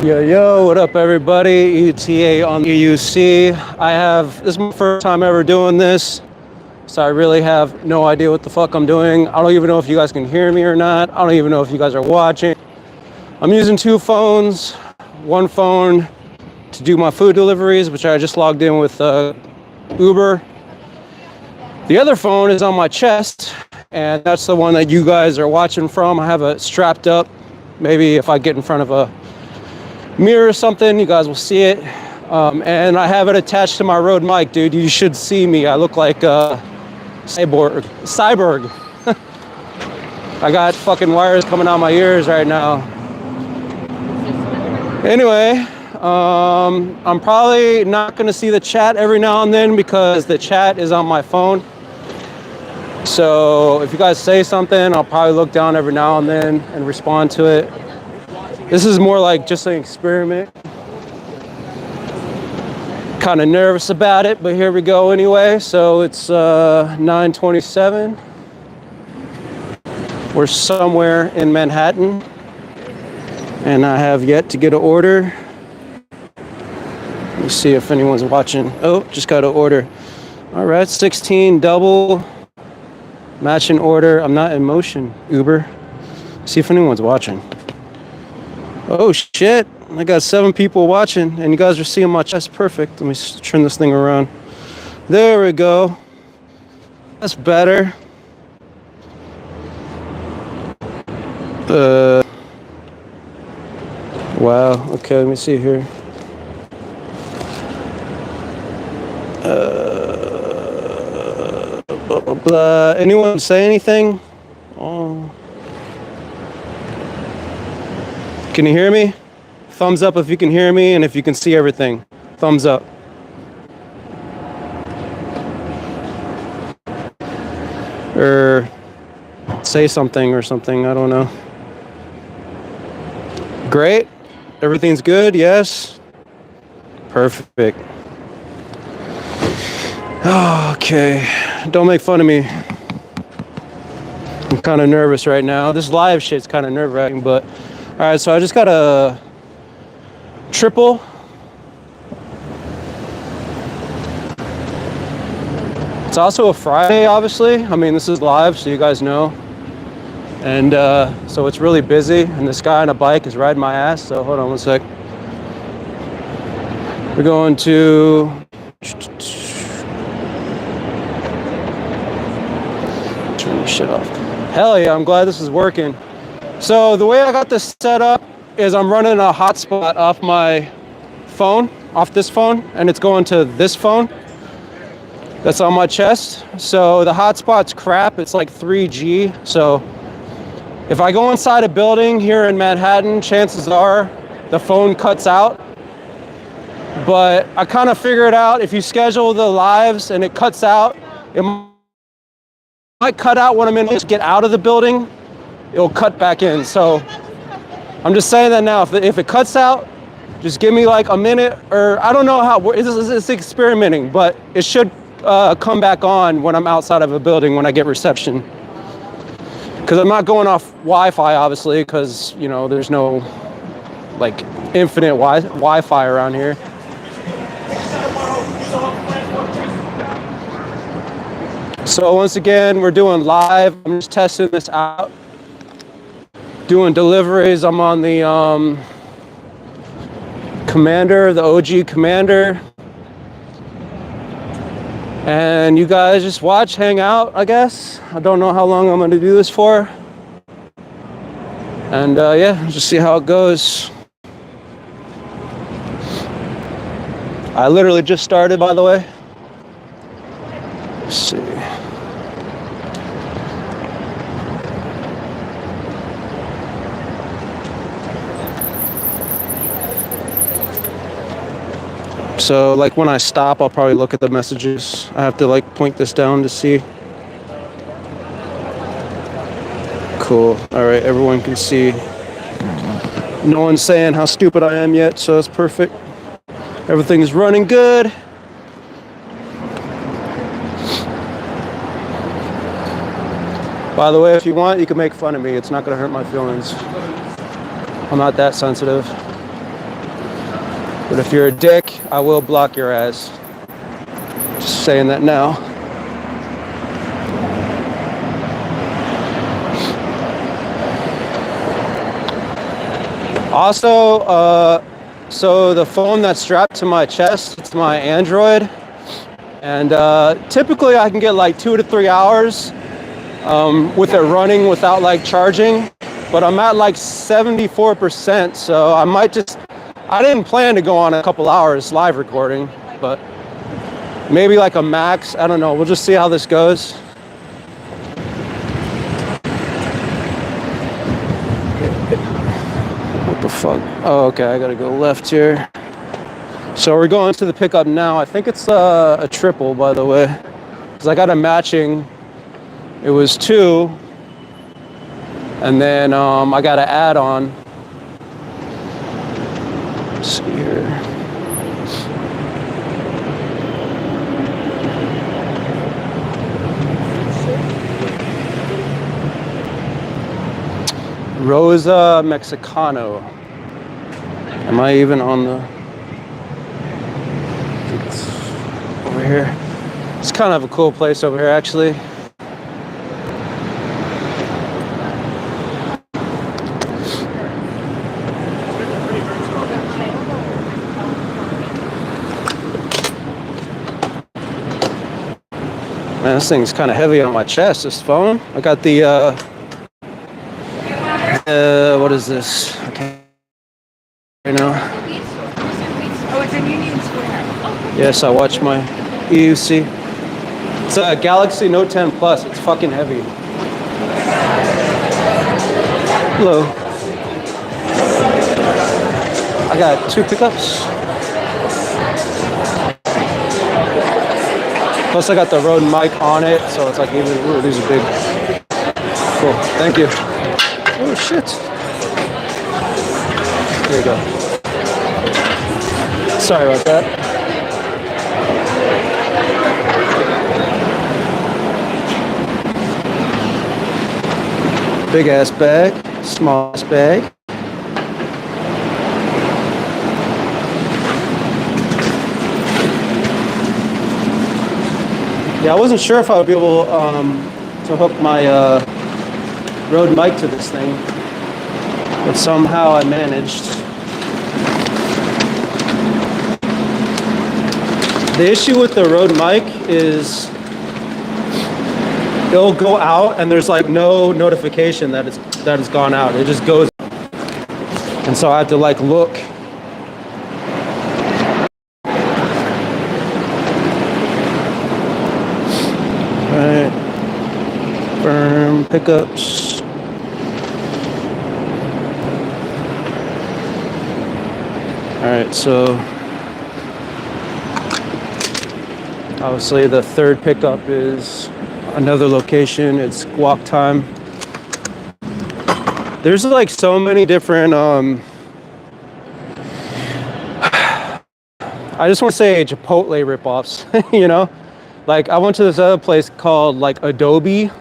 Yo, what up everybody? ETA on the EUC. This is my first time ever doing this, so I really have no idea what the fuck I'm doing. I don't even know if you guys can hear me or not. I don't even know if you guys are watching. I'm using two phones. One phone to do my food deliveries, which I just logged in with Uber. The other phone is on my chest, and that's the one that you guys are watching from. I have it strapped up. Maybe if I get in front of a mirror or something, you guys will see it. And I have it attached to my Rode mic, dude. You should see me. I look like a cyborg. I got fucking wires coming out my ears right now. Anyway, I'm probably not gonna see the chat every now and then because the chat is on my phone. So if you guys say something, I'll probably look down every now and then and respond to it. This is more like just an experiment. Kind of nervous about it, but here we go anyway. So it's 9:27. We're somewhere in Manhattan, and I have yet to get an order. Let me see if anyone's watching. Oh, just got an order. All right, 16 double matching order. I'm not in motion, Uber. See if anyone's watching. Oh shit, I got 7 people watching and you guys are seeing my chest. Perfect. Let me turn this thing around. There we go. That's better. Wow, okay, let me see here. Blah, blah, blah. Anyone say anything? Oh. Can you hear me? Thumbs up if you can hear me and if you can see everything. Thumbs up. Or say something or something, I don't know. Great. Everything's good, yes. Perfect. Okay, don't make fun of me. I'm kind of nervous right now. This live shit's kind of nerve-wracking, but all right, so I just got a triple. It's also a Friday, obviously. I mean, this is live, so you guys know. And so it's really busy, and this guy on a bike is riding my ass, so hold on one sec. We're going to... Turn this shit off. Hell yeah, I'm glad this is working. So the way I got this set up is I'm running a hotspot off my phone, off this phone, and it's going to this phone that's on my chest. So the hotspot's crap, it's like 3G. So if I go inside a building here in Manhattan, chances are the phone cuts out. But I kind of figured out if you schedule the lives and it cuts out, it might cut out when I'm in to get out of the building. It'll cut back in. So I'm just saying that now. If it cuts out, just give me like a minute, or I don't know how. It's experimenting, but it should come back on when I'm outside of a building when I get reception. Because I'm not going off Wi-Fi, obviously, because you know there's no like infinite Wi-Fi around here. So once again, we're doing live. I'm just testing this out. Doing deliveries. I'm on the Commander, the OG Commander. And you guys just watch, hang out, I guess. I don't know how long I'm gonna do this for. And yeah, just see how it goes. I literally just started, by the way. Let's see. So like when I stop, I'll probably look at the messages. I have to like point this down to see. Cool. All right, everyone can see. No one's saying how stupid I am yet, so it's perfect. Everything is running good. By the way, if you want, you can make fun of me. It's not gonna hurt my feelings. I'm not that sensitive. But if you're a dick, I will block your ass. Just saying that now. Also, so the phone that's strapped to my chest, it's my Android. And typically I can get like 2 to 3 hours with it running without like charging. But I'm at like 74%, so I might just, I didn't plan to go on a couple hours live recording, but maybe like a max, I don't know, we'll just see how this goes. What the fuck? Oh, okay, I gotta go left here. So we're going to the pickup now. I think it's a triple, by the way, because I got a matching, it was 2, and then I got an add-on. Let's see here. Rosa Mexicano. Am I even on the? It's over here. It's kind of a cool place over here, actually. Man, this thing's kind of heavy on my chest, this phone. I got the, what is this? I can't, you know. Oh, it's in Union Square. Yes, I watch my EUC. It's a Galaxy Note 10 Plus. It's fucking heavy. Hello. I got 2 pickups. Plus I got the Rode mic on it, so it's like even, ooh, these are big. Cool, thank you. Oh shit. There you go. Sorry about that. Big ass bag, small ass bag. Yeah, I wasn't sure if I would be able to hook my Rode mic to this thing, but somehow I managed. The issue with the Rode mic is it'll go out and there's like no notification that it's gone out. It just goes, and so I have to like look. Alright, firm pickups. Alright, so obviously the third pickup is another location. It's walk time. There's like so many different I just want to say Chipotle ripoffs, you know? Like I went to this other place called like Adobe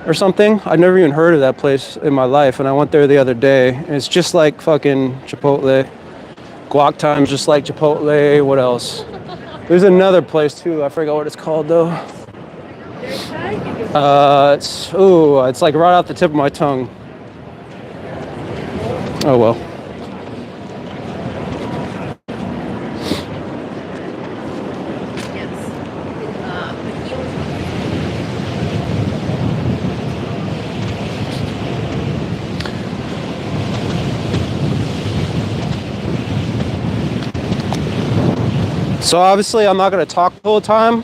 or something. I've never even heard of that place in my life, and I went there the other day, and it's just like fucking Chipotle. Guac time's just like Chipotle. What else? There's another place too. I forgot what it's called though. It's like right off the tip of my tongue. Oh well. So obviously I'm not going to talk the whole time.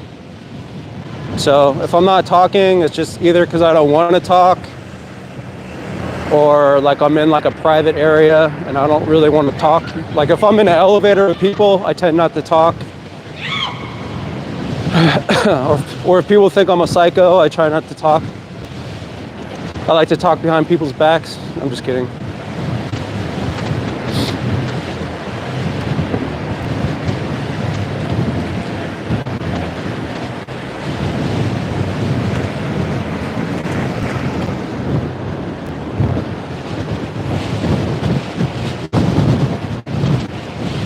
So if I'm not talking, it's just either because I don't want to talk or like I'm in like a private area and I don't really want to talk. Like if I'm in an elevator with people, I tend not to talk. or if people think I'm a psycho, I try not to talk. I like to talk behind people's backs. I'm just kidding.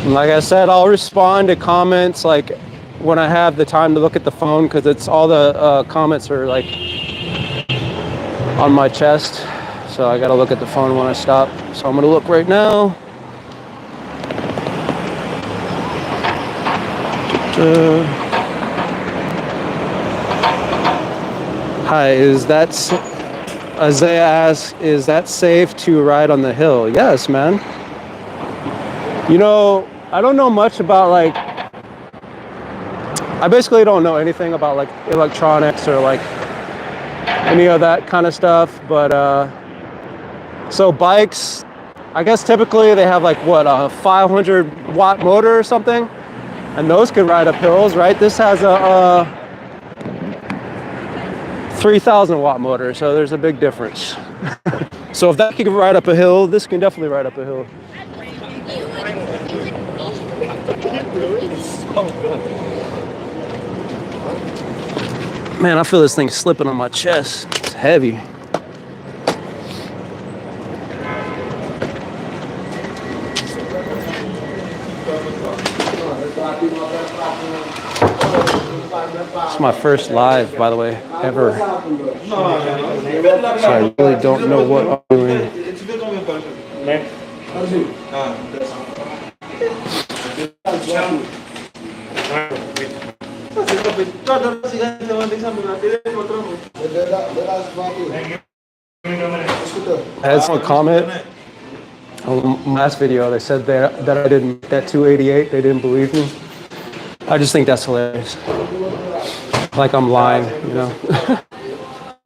And like I said, I'll respond to comments like when I have the time to look at the phone, because it's all the comments are like on my chest. So I gotta look at the phone when I stop. So I'm gonna look right now. Hi, Isaiah asks, is that safe to ride on the hill? Yes, man. You know, I don't know much about like, I basically don't know anything about like electronics or like any of that kind of stuff. But so bikes, I guess typically they have like what, a 500 watt motor or something, and those could ride up hills, right? This has a 3,000 watt motor, so there's a big difference. So if that can ride up a hill, this can definitely ride up a hill. Man, I feel this thing slipping on my chest. It's heavy. It's my first live, by the way, ever. So I really don't know what I'm doing. I had someone comment on my last video. They said that I didn't make that 288. They didn't believe me. I just think that's hilarious. Like I'm lying, you know.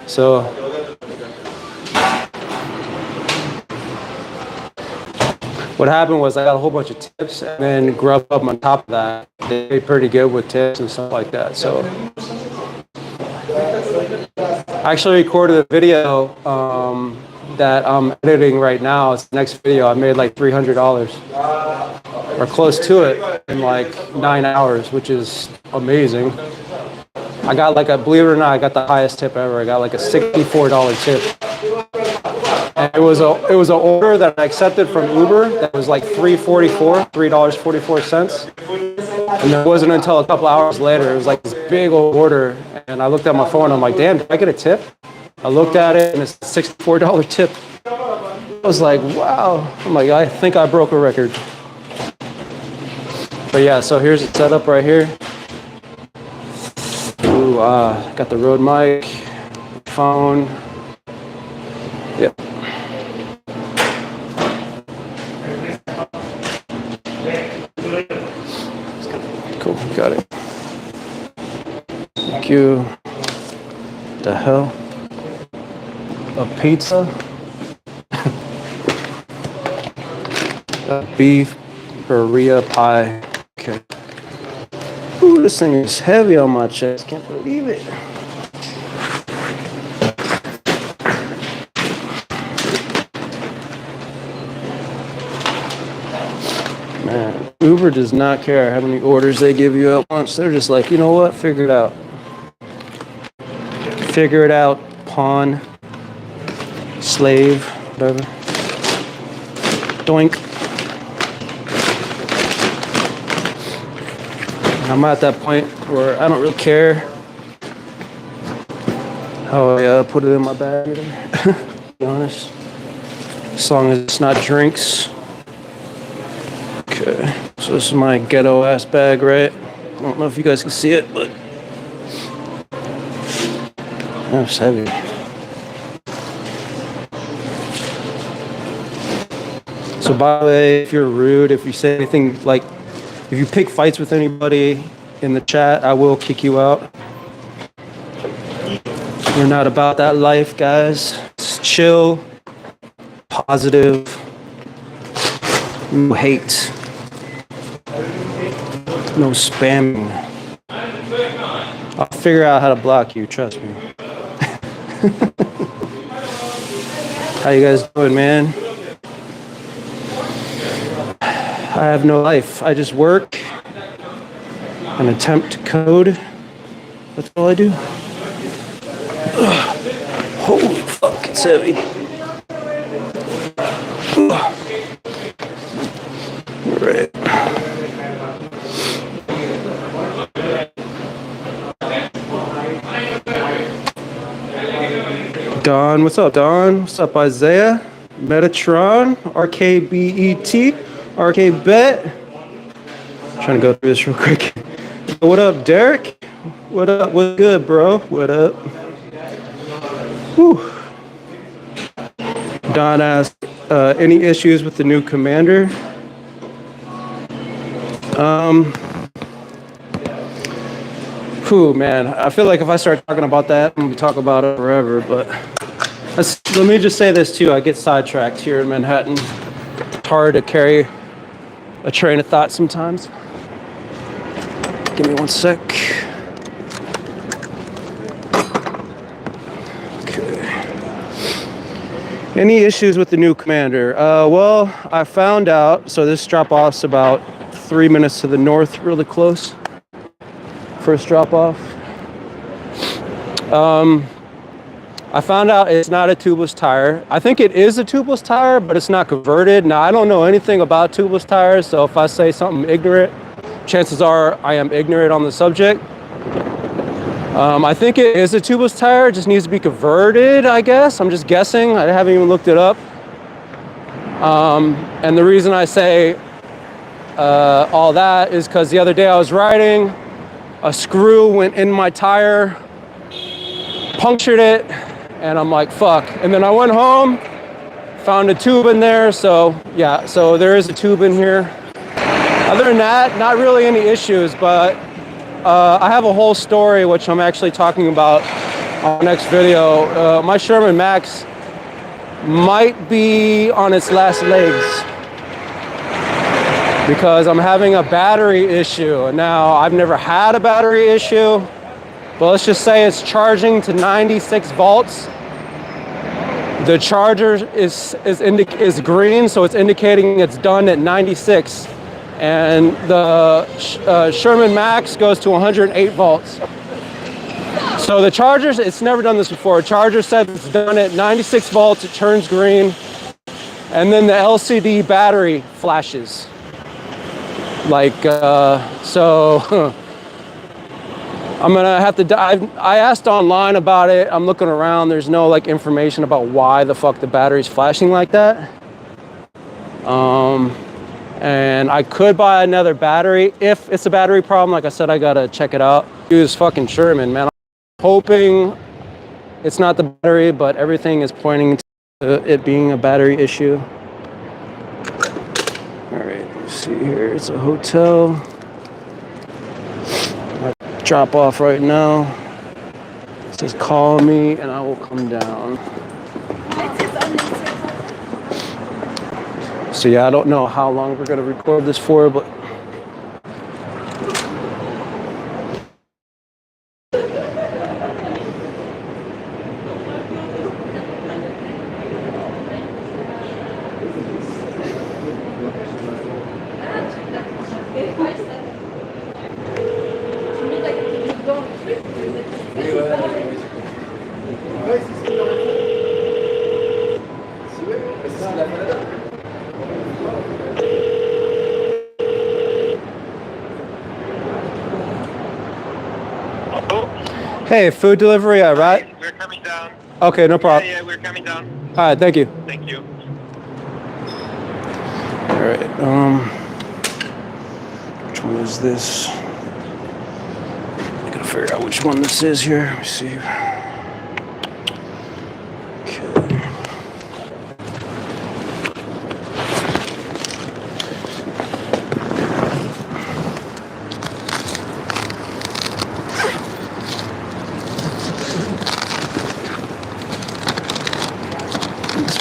So what happened was I got a whole bunch of tips, and then Grubhub on top of that, they did pretty good with tips and stuff like that. So I actually recorded a video that I'm editing right now. It's the next video. I made like $300 or close to it in like 9 hours, which is amazing. I got like believe it or not, I got the highest tip ever. I got like a $64 tip. And it was an order that I accepted from Uber that was like $3.44. And it wasn't until a couple hours later, it was like this big old order. And I looked at my phone, I'm like, damn, did I get a tip? I looked at it and it's a $64 tip. I was like, wow. I'm like, I think I broke a record. But yeah, so here's the setup right here. Ooh, got the Rode mic, phone. Yep. Cool, got it. Thank you. The hell? A pizza? A beef burrito pie. Okay. Ooh, this thing is heavy on my chest. Can't believe it. Man, Uber does not care how many orders they give you at once. They're just like, you know what? Figure it out. Figure it out, pawn, slave, whatever. Doink. I'm at that point where I don't really care how I put it in my bag, to be honest. As long as it's not drinks. Okay, so this is my ghetto ass bag, right? I don't know if you guys can see it, but that's heavy. So by the way, if you're rude, if you say anything like, if you pick fights with anybody in the chat, I will kick you out. We're not about that life, guys. Just chill. positive, no hate, no spamming. I'll figure out how to block you, trust me. How you guys doing, man? I have no life. I just work and attempt to code. That's all I do. Ugh. Holy fuck, it's heavy. Ugh. All right. Don, what's up, Don? What's up, Isaiah? Metatron, RKBET, RKBet. Trying to go through this real quick. What up, Derek? What up? What's good, bro? What up? Whew. Don asked, any issues with the new commander? Whew, man. I feel like if I start talking about that, I'm gonna talk about it forever, but let me just say this too. I get sidetracked here in Manhattan. It's hard to carry a train of thought sometimes. Give me one sec. Okay. Any issues with the new commander? Well, I found out, so this drop-off's about 3 minutes to the north, really close. First drop-off. I found out it's not a tubeless tire. I think it is a tubeless tire, but it's not converted. Now, I don't know anything about tubeless tires, so if I say something ignorant, chances are I am ignorant on the subject. I think it is a tubeless tire. It just needs to be converted, I guess. I'm just guessing. I haven't even looked it up. And the reason I say all that is because the other day I was riding, a screw went in my tire, punctured it, and I'm like, fuck. And then I went home, found a tube in there. So yeah, so there is a tube in here. Other than that, not really any issues, but I have a whole story, which I'm actually talking about on the next video. My Sherman Max might be on its last legs because I'm having a battery issue. Now, I've never had a battery issue, but let's just say it's charging to 96 volts. The charger is green, so it's indicating it's done at 96. And the Sherman Max goes to 108 volts. So the chargers, it's never done this before. A charger says it's done at 96 volts, it turns green, and then the LCD battery flashes. Like, so I'm gonna have to, I asked online about it. I'm looking around, there's no like information about why the fuck the battery's flashing like that. And I could buy another battery if it's a battery problem. Like I said, I gotta check it out. Use fucking Sherman, man. I'm hoping it's not the battery, but everything is pointing to it being a battery issue. All right, let's see here. It's a hotel. I drop off right now. It says call me and I will come down. So yeah, I don't know how long we're gonna record this for, but hey, food delivery, all right? We're coming down. Okay, no problem. Yeah, we're coming down. All right, thank you. Thank you. All right, which one is this? I gotta figure out which one this is here. Let me see. Okay.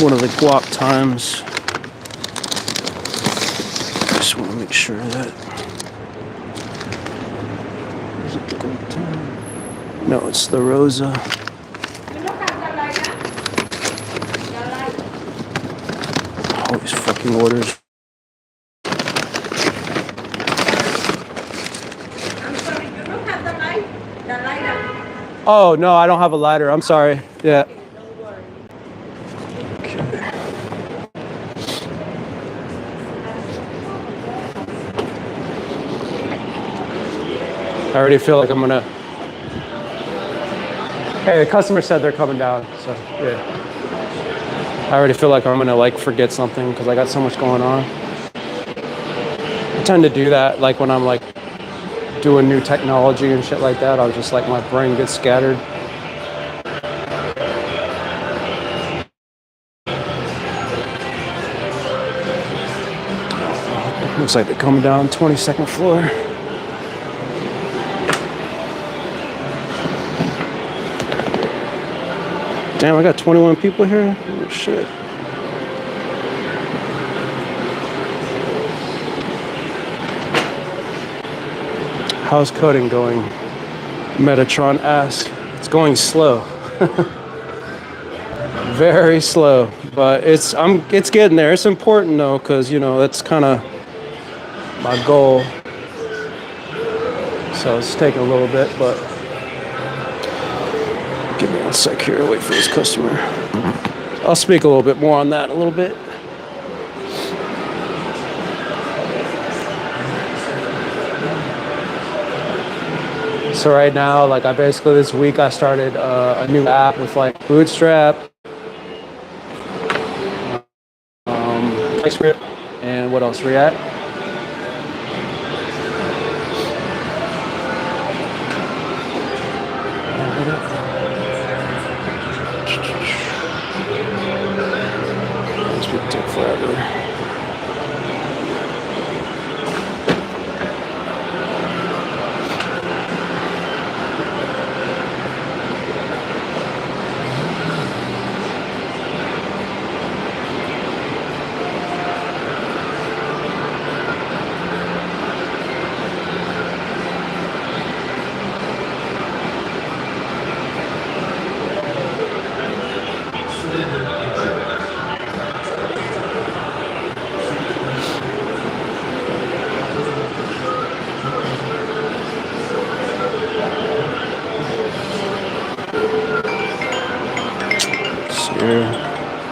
one of the guap times. Just want to make sure that. Is it the guap time? No, it's the Rosa. All these fucking orders. Oh, no, I don't have a lighter. I'm sorry. Yeah. Okay. I already feel like I'm gonna. Hey, the customer said they're coming down, so yeah. I already feel like I'm gonna like forget something because I got so much going on. I tend to do that like when I'm like doing new technology and shit like that. I'm just like my brain gets scattered. Looks like they're coming down 22nd floor. Damn, I got 21 people here? Oh, shit. How's coding going? Metatron asks. It's going slow. Very slow, but it's getting there. It's important though, because you know that's kind of my goal. So it's taking a little bit, but give me 1 sec here. Wait for this customer. I'll speak a little bit more on that in a little bit. So right now, like I basically this week I started a new app with like Bootstrap, TypeScript, and what else? React. This would take forever.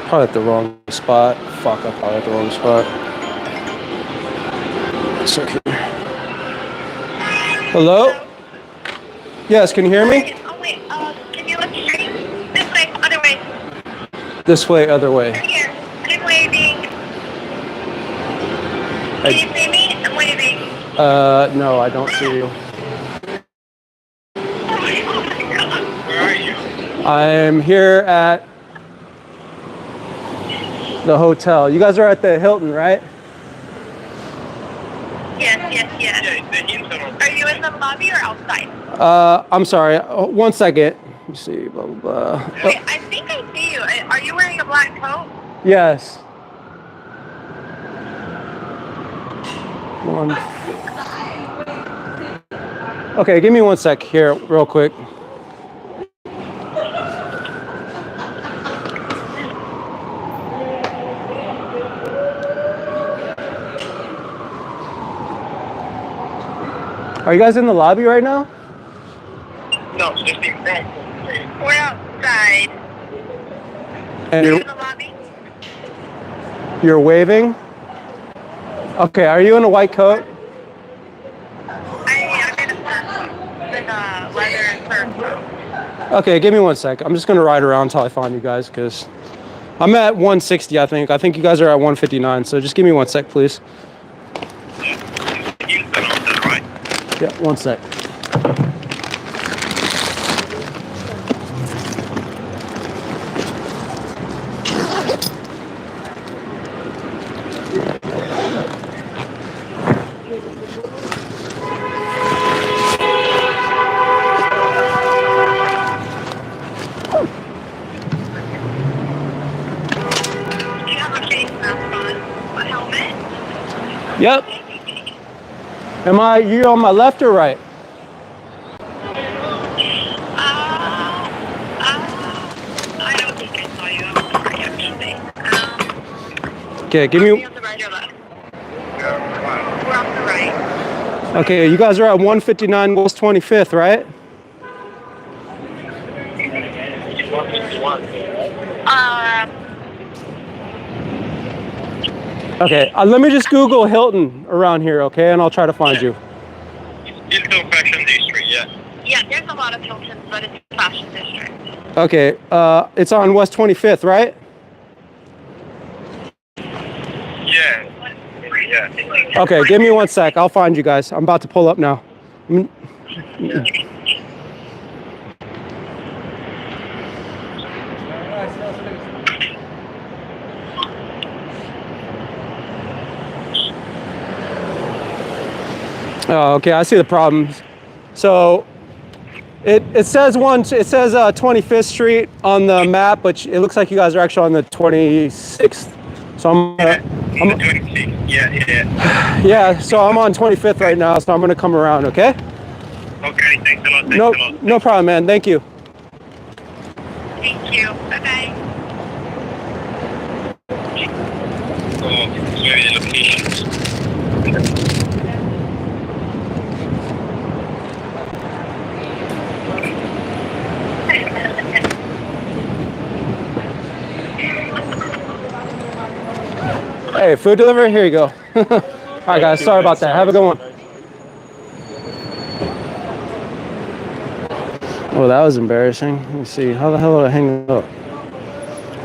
Probably at the wrong spot. Fuck, I'm probably at the wrong spot. It's okay. Hello? Yes, can you hear me? Oh wait, can you look straight? This way, other way. This way, other way. Right here. I'm waving. Can you see me? I'm waving. No, I don't see you. Oh my god. Where are you? I'm here at the hotel. You guys are at the Hilton, right? Yes. Are you in the lobby or outside? I'm sorry. 1 second. Let me see. Blah, blah, blah. Wait, I think I see you. Are you wearing a black coat? Yes. One. Okay, give me 1 sec here, real quick. Are you guys in the lobby right now? No, just in front. We're outside. And Are you in the lobby? you're waving? Okay, are you in a white coat? I'm in a fur coat. With a leather and fur coat. Okay, give me 1 sec. I'm just gonna ride around until I find you guys, because I'm at 160, I think. I think you guys are at 159, so just give me 1 sec, please. Right? Yeah, 1 sec. Yep. You on my left or right? I don't think I saw you. I'm sorry, actually. Okay, give Are me. we on the right or left? We're on the right. Okay, you guys are at 159 West 25th, right? Okay, let me just Google Hilton around here, okay, and I'll try to find you. Hilton Fashion District, yeah. Yeah, there's a lot of Hiltons, but it's a fashion district. Okay, it's on West 25th, right? Yeah. Yeah. Okay, give me one sec. I'll find you guys. I'm about to pull up now. Oh, okay, I see the problems. So it says 25th Street on the map, but it looks like you guys are actually on the 26th. So I'm 26th. Yeah. yeah, so I'm on 25th right now, so I'm gonna come around, okay? Okay, thanks a lot. No problem, man. Thank you. Thank you. Bye-bye. Oh, where the locations? Hey, food delivery? Here you go. All right, guys. Sorry about that. Have a good one. Oh, that was embarrassing. Let me see. How the hell do I hang up?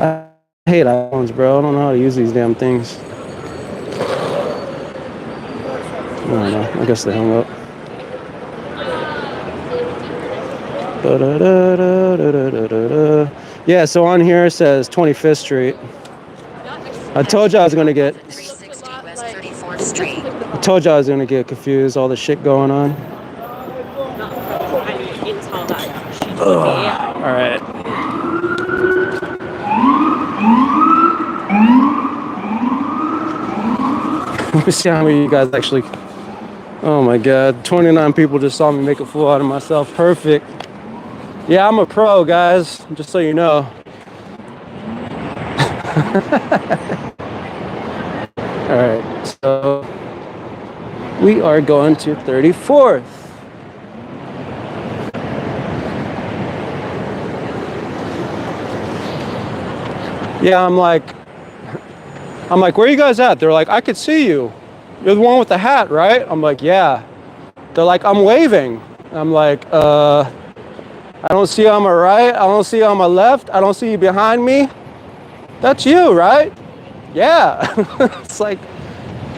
I hate iPhones, bro. I don't know how to use these damn things. I don't know. I guess they hung up. Yeah, so on here it says 25th Street. I told you I was going to get... 360 West 34th Street. I told you I was going to get confused, all the shit going on. Ugh. All right. Let me see how many of you guys actually... Oh my God, 29 people just saw me make a fool out of myself. Perfect. Yeah, I'm a pro, guys, just so you know. All right, so we are going to 34th. Yeah, I'm like, where are you guys at? They're like, I could see you. You're the one with the hat, right? I'm like, yeah. They're like, I'm waving. I'm like, I don't see you on my right. I don't see you on my left. I don't see you behind me. That's you, right? Yeah. It's like,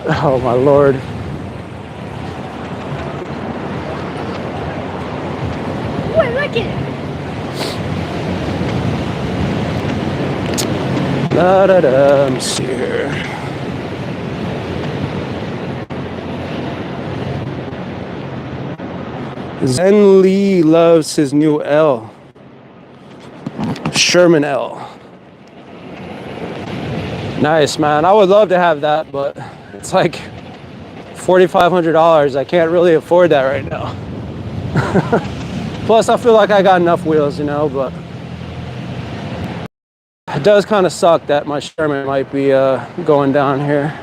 oh my Lord. Oh, I like it. I'm here. Zen Lee loves his new L. Sherman L. Nice, man. I would love to have that, but it's like $4,500. I can't really afford that right now. Plus, I feel like I got enough wheels, you know, but it does kind of suck that my Sherman might be going down here.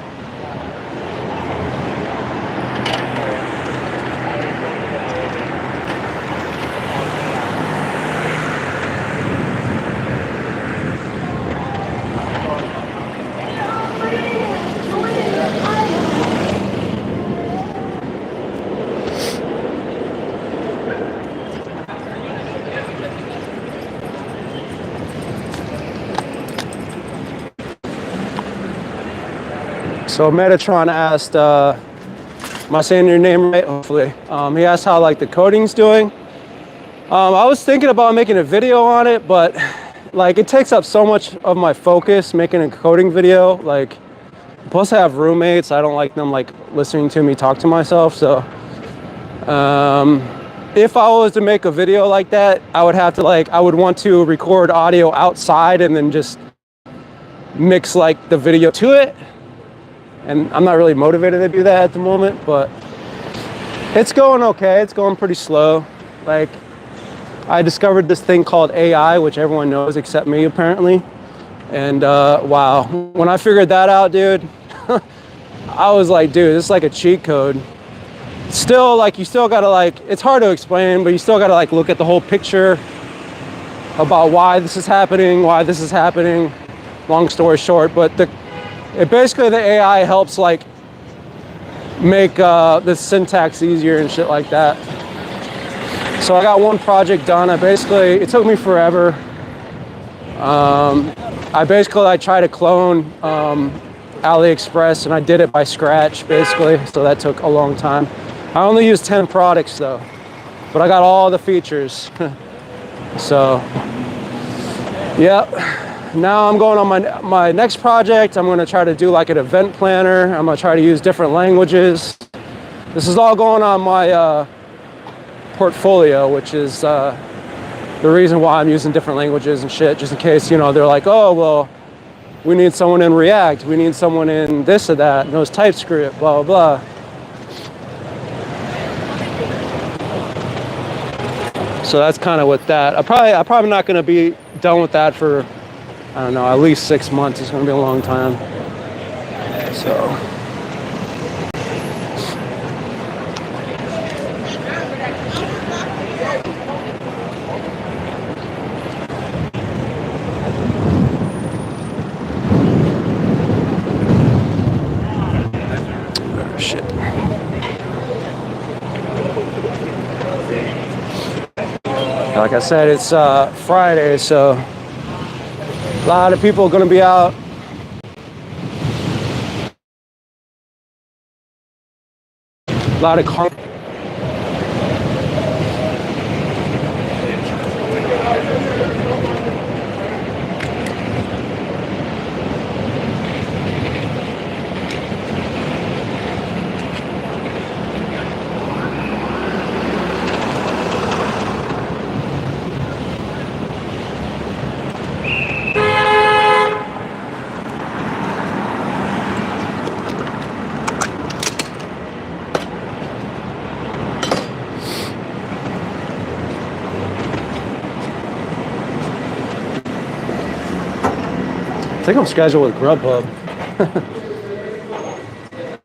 So Metatron asked, am I saying your name right? Hopefully. He asked how like the coding's doing. I was thinking about making a video on it, but like it takes up so much of my focus making a coding video. Like, plus I have roommates. I don't like them like listening to me talk to myself. So if I was to make a video like that, I would have to I would want to record audio outside and then just mix like the video to it. and I'm not really motivated to do that at the moment, but it's going okay. It's going pretty slow. Like, I discovered this thing called AI, which everyone knows except me apparently. And wow, when I figured that out, dude, I was like, dude, this is like a cheat code. Still, like, you still gotta, like, it's hard to explain, but you still gotta, like, look at the whole picture about why this is happening, long story short. But basically the AI helps, like, make the syntax easier and shit like that. So I got one project done. It took me forever. I tried to clone AliExpress, and I did it by scratch, basically, so that took a long time. I only used 10 products though, but I got all the features. So, yeah, now I'm going on my next project. I'm gonna try to do like an event planner. I'm gonna try to use different languages. This is all going on my portfolio, which is the reason why I'm using different languages and shit, just in case, you know, they're like, oh, well, we need someone in React, we need someone in this or that, knows TypeScript, blah, blah, blah. So that's kind of what that, I'm probably not going to be done with that for, I don't know, at least 6 months. It's going to be a long time. So. Shit. Like I said, it's Friday, so a lot of people are going to be out. A lot of cars. I think I'm scheduled with Grubhub.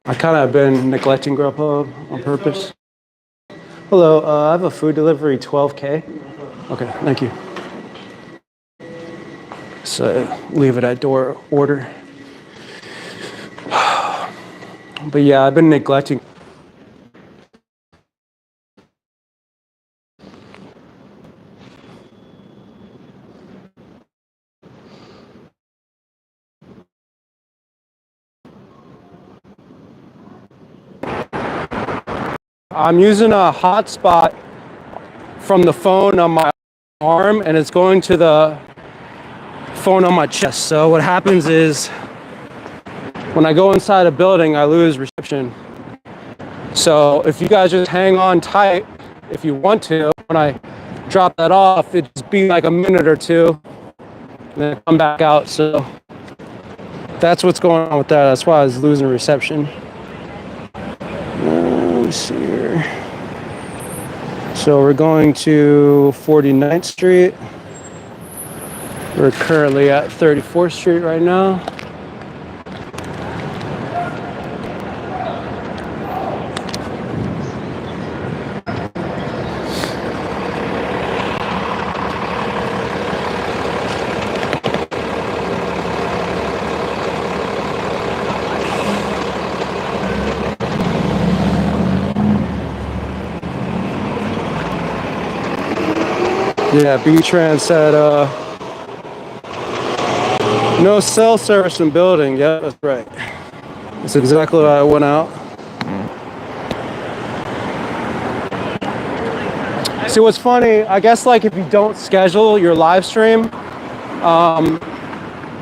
I kind of have been neglecting Grubhub on purpose. Hello, I have a food delivery 12K. Okay, thank you. So leave it at door order. But yeah, I've been neglecting. I'm using a hotspot from the phone on my arm, and it's going to the phone on my chest. So what happens is when I go inside a building, I lose reception. So if you guys just hang on tight, if you want to, when I drop that off, it'd just be like a minute or two, and then come back out. So that's what's going on with that. That's why I was losing reception. Let's see here. So we're going to 49th Street. We're currently at 34th Street right now. Yeah, B-Trans said, no cell service in building. Yeah, that's right. That's exactly why I went out. See, what's funny, I guess, like, if you don't schedule your live stream,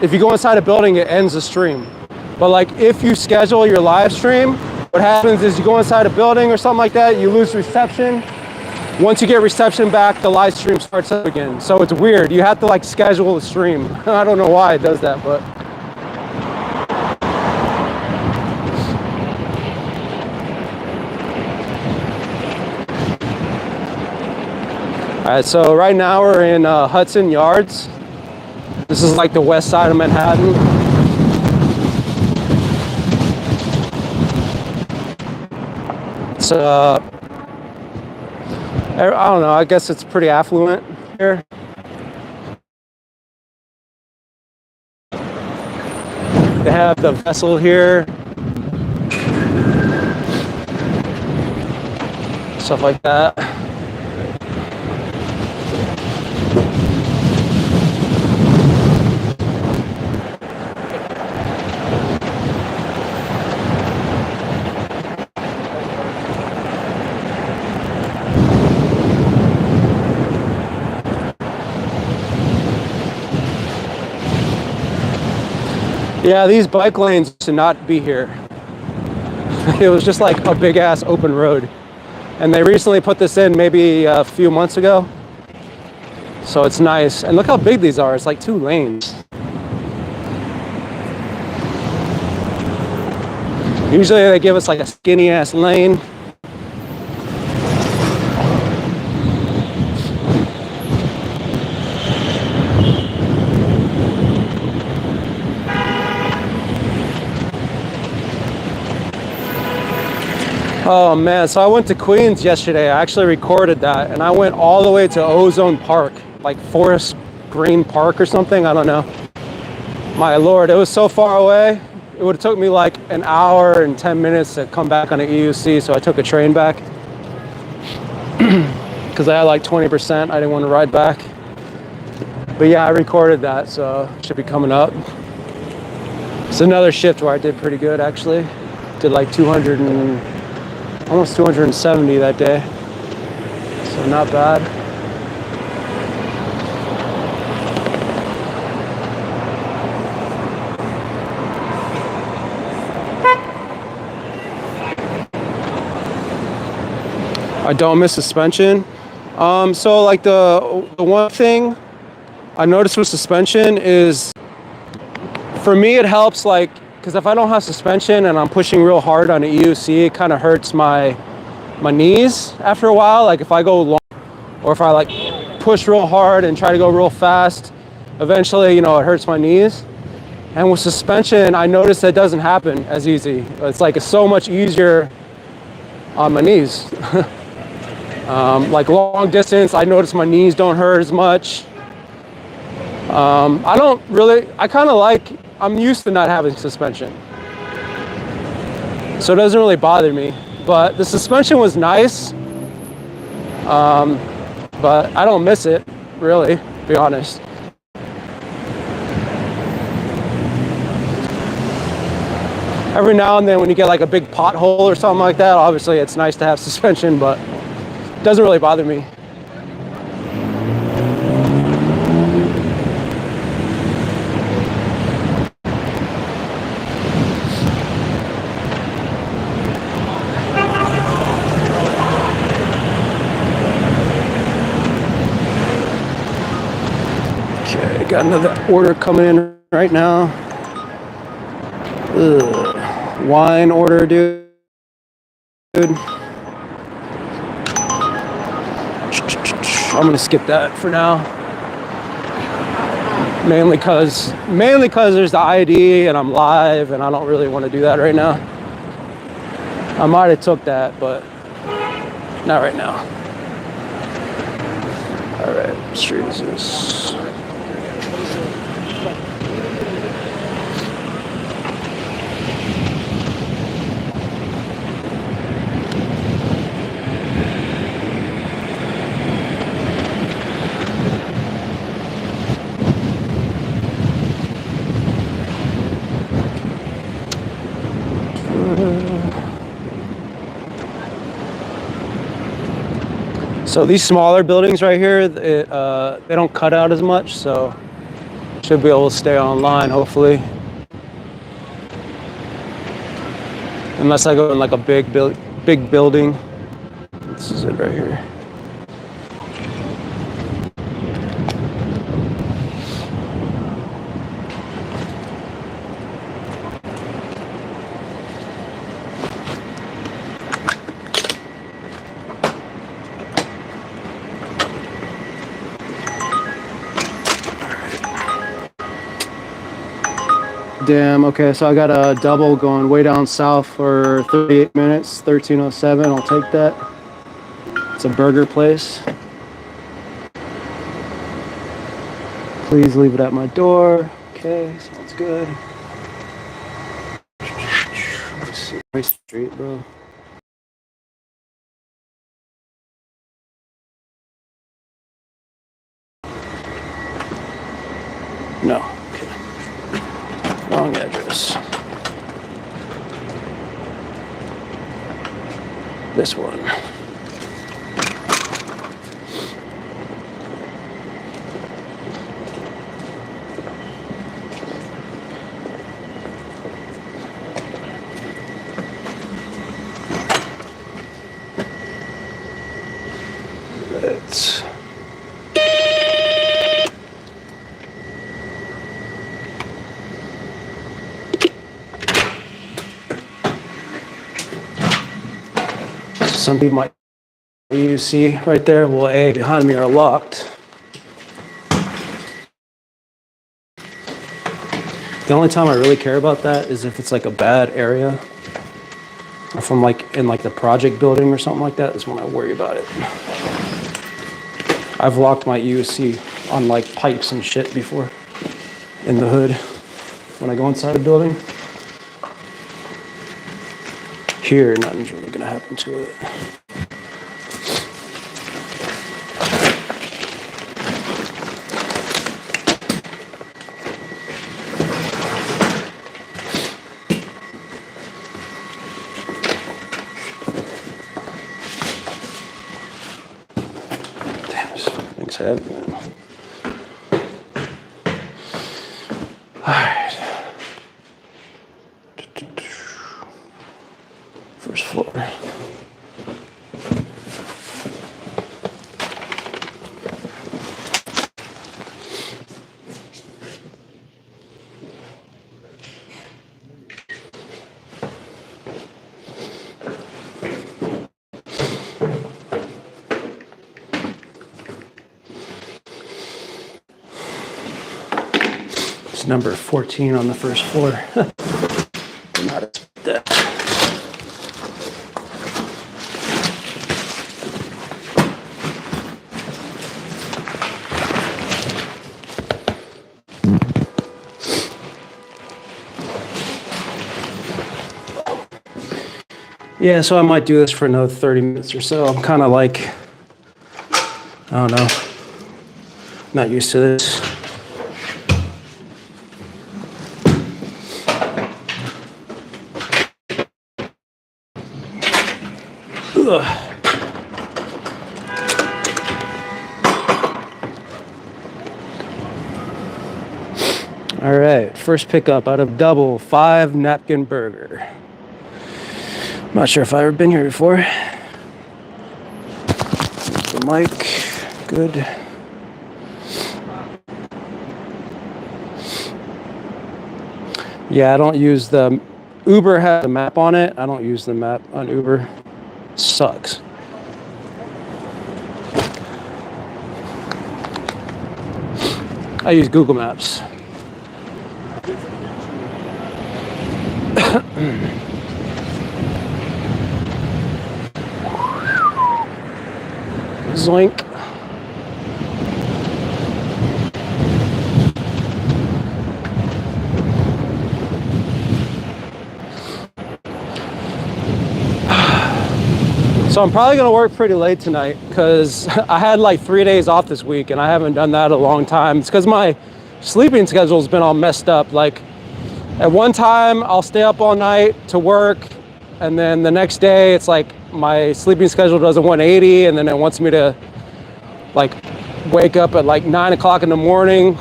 if you go inside a building, it ends the stream. But, like, if you schedule your live stream, what happens is you go inside a building or something like that, you lose reception. Once you get reception back, the live stream starts up again. So it's weird. You have to like schedule the stream. I don't know why it does that, but. right, so right now we're in Hudson Yards. This is like the west side of Manhattan. It's I don't know, I guess it's pretty affluent here. They have the vessel here. Stuff like that. Yeah, these bike lanes should not be here. It was just like a big ass open road. And they recently put this in maybe a few months ago. So it's nice. And look how big these are. It's like 2 lanes. Usually they give us like a skinny ass lane. Oh man, so I went to Queens yesterday. I actually recorded that, and I went all the way to Ozone Park, like Forest Green Park or something, I don't know. My lord, it was so far away. It would have took me like an hour and 10 minutes to come back on the EUC, so I took a train back. Because I had like 20%, I didn't want to ride back. But yeah, I recorded that, so it should be coming up. It's another shift where I did pretty good actually. Did like 200 and almost 270 that day, so not bad. I don't miss suspension. So like the one thing I noticed with suspension is, for me it helps, like, because if I don't have suspension and I'm pushing real hard on the EUC, it kind of hurts my knees after a while. Like if I go long, or if I like push real hard and try to go real fast, eventually, you know, it hurts my knees. And with suspension, I noticed that doesn't happen as easy. It's like it's so much easier on my knees. Like long distance, I notice my knees don't hurt as much. I'm used to not having suspension, so it doesn't really bother me. But the suspension was nice, but I don't miss it, really, to be honest. Every now and then when you get like a big pothole or something like that, obviously it's nice to have suspension, but it doesn't really bother me. Got another order coming in right now. Ugh. Wine order, dude. I'm gonna skip that for now. Mainly cause there's the ID and I'm live and I don't really want to do that right now. I might have took that, but not right now. All right, what street is this? So these smaller buildings right here, they don't cut out as much, so should be able to stay online, hopefully. Unless I go in like a big building. This is it right here. Damn, okay, so I got a double going way down south for 38 minutes, 1307. I'll take that. It's a burger place. Please leave it at my door. Okay, sounds good. Let's see, my street, bro. No, okay. Wrong address. This one. Let's... Some people might ETAonTheEUC right there. Well, A behind me are locked. The only time I really care about that is if it's like a bad area. Or if I'm like in like the project building or something like that, is when I worry about it. I've locked my ETAonTheEUC on like pipes and shit before in the hood when I go inside a building. Here, nothing's really gonna happen to it. Damn, this thing's heavy, man. All right. First floor. It's number 14 on the first floor. Did not expect that. Yeah, so I might do this for another 30 minutes or so. I'm kind of like, I don't know, not used to this. Ugh. All right, first pickup out of double 5 napkin burger. I'm not sure if I've ever been here before. The mic, good. Yeah, I don't use the, Uber has a map on it. I don't use the map on Uber. Sucks. I use Google Maps. Zoink. So I'm probably gonna work pretty late tonight because I had like 3 days off this week and I haven't done that in a long time. It's because my sleeping schedule's been all messed up. Like at one time I'll stay up all night to work, and then the next day it's like my sleeping schedule does a 180, and then it wants me to like wake up at like 9 o'clock in the morning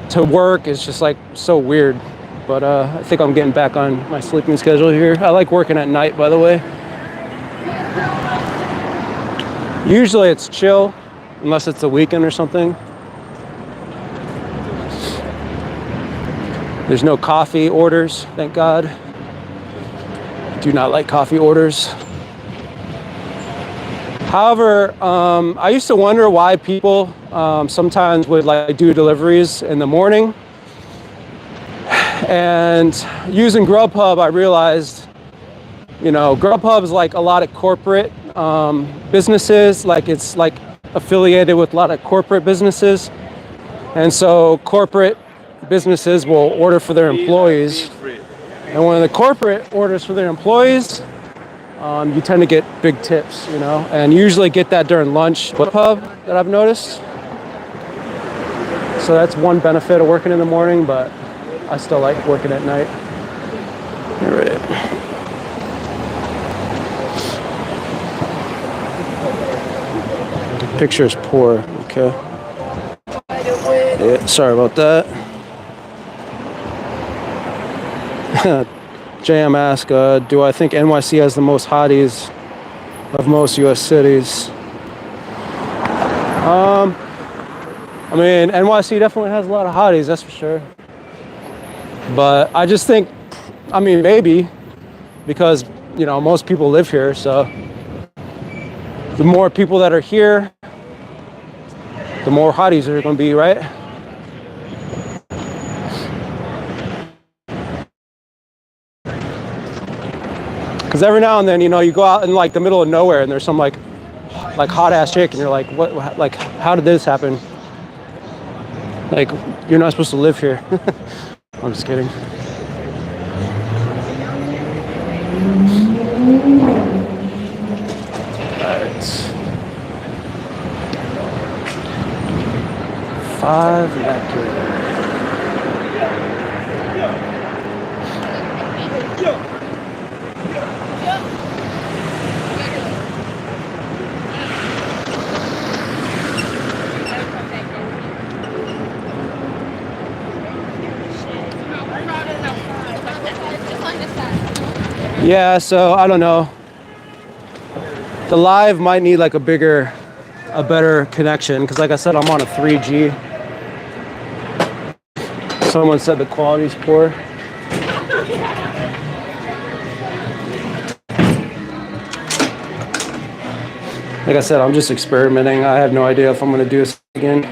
to work. It's just like so weird. But I think I'm getting back on my sleeping schedule here. I like working at night, by the way. Usually it's chill, unless it's a weekend or something. There's no coffee orders, thank God. Do not like coffee orders. However, I used to wonder why people sometimes would like do deliveries in the morning. And using Grubhub, I realized, you know, Grubhub is like a lot of corporate businesses, like it's like affiliated with a lot of corporate businesses. And so corporate businesses will order for their employees. And when the corporate orders for their employees, you tend to get big tips, you know, and usually get that during lunch. Grubhub that I've noticed. So that's one benefit of working in the morning, but I still like working at night. All right. The picture is poor. Okay. Yeah, sorry about that. JM asked, do I think NYC has the most hotties of most U.S. cities? I mean, NYC definitely has a lot of hotties, that's for sure. But I just think, I mean, maybe, because, you know, most people live here, so the more people that are here, the more hotties there are going to be, right? Because every now and then, you know, you go out in like the middle of nowhere and there's some like hot ass chick and you're like, what, like, how did this happen? Like, you're not supposed to live here. I'm just kidding. Alright. 5 accurate. Yeah, so I don't know. The live might need like a better connection, because like I said, I'm on a 3G. Someone said the quality's poor. Like I said, I'm just experimenting. I have no idea if I'm gonna do this again.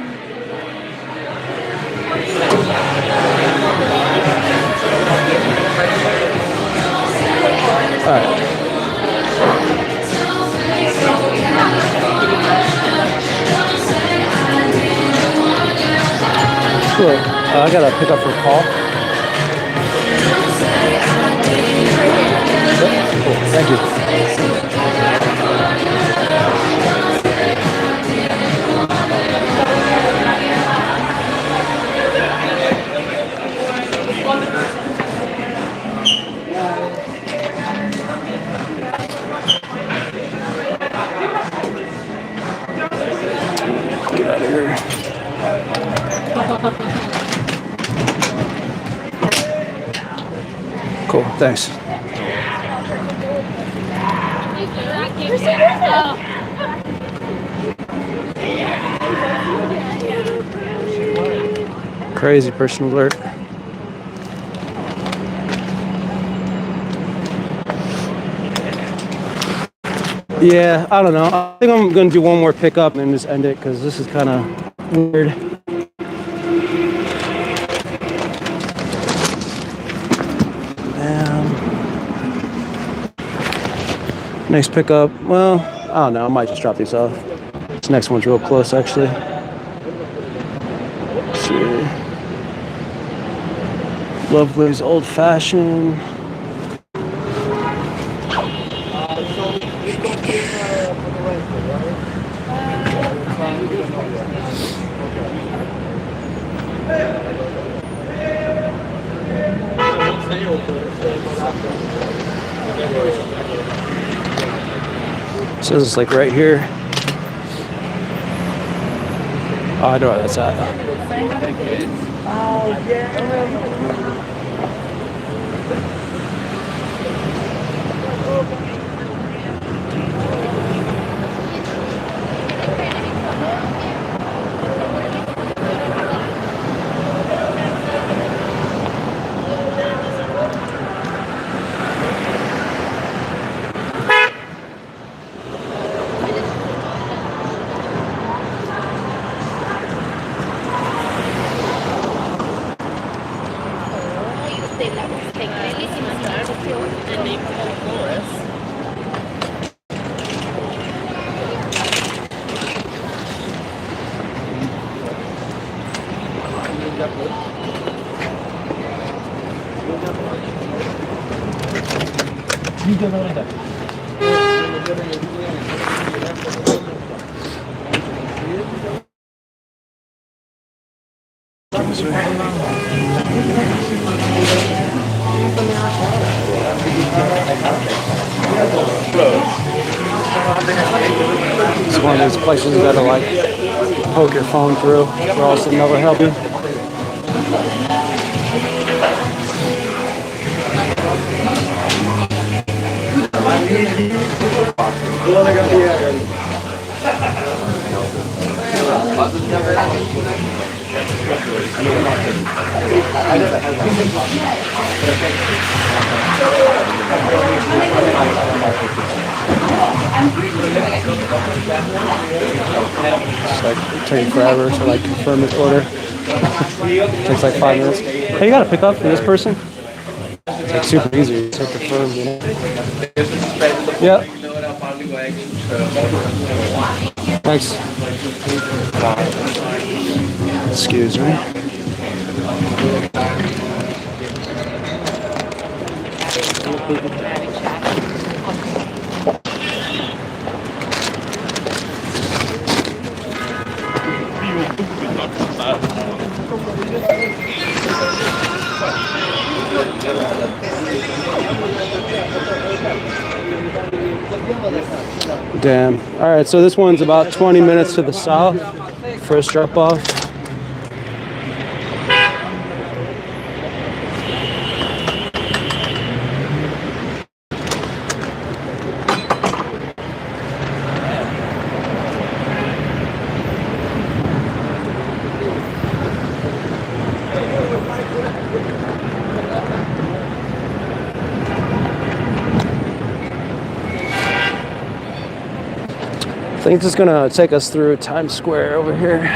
All right. Cool. I gotta pick up her call. Yep. Cool. Thank you. Get out of here. Cool, thanks. Crazy person alert. Yeah, I don't know. I think I'm gonna do one more pickup and just end it, because this is kind of weird. Next pickup, well, I don't know. I might just drop these off. This next one's real close, actually. Let's see. Lovely's Old Fashioned. So this is like right here. Oh, I know where that's at. It's one of those places that are like poke your phone through, but also never help you. It's like taking forever to like confirm this order. Takes like 5 minutes. Hey, you got to pick up for this person? It's like super easy. It's so confirmed, you know? Yeah. Thanks. Excuse me. Damn. All right, so this one's about 20 minutes to the south. First drop off. I think it's gonna take us through Times Square over here.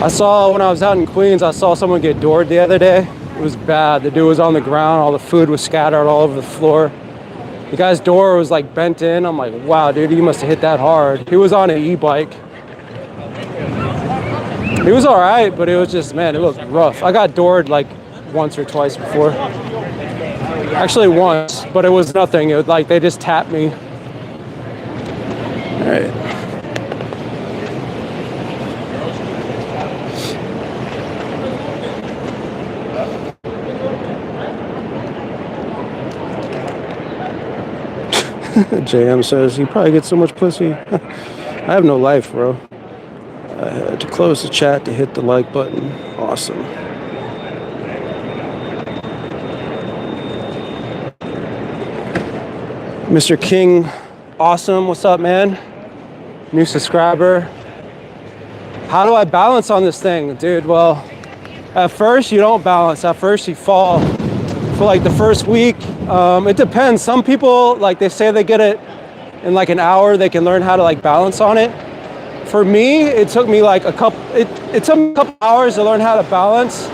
I saw, when I was out in Queens, I saw someone get doored the other day. It was bad. The dude was on the ground. All the food was scattered all over the floor. The guy's door was like bent in. I'm like, wow, dude, you must have hit that hard. He was on an e-bike. He was all right, but it was just, man, it looked rough. I got doored like once or twice before. Actually once, but it was nothing. It was like they just tapped me. All right. JM says, you probably get so much pussy. I have no life, bro. I had to close the chat to hit the like button. Awesome. Mr. King, awesome. What's up, man? New subscriber. How do I balance on this thing, dude? Well, at first you don't balance. At first you fall. For like the first week, it depends. Some people, like they say they get it in like an hour, they can learn how to like balance on it. For me, it took me like it took me a couple hours to learn how to balance.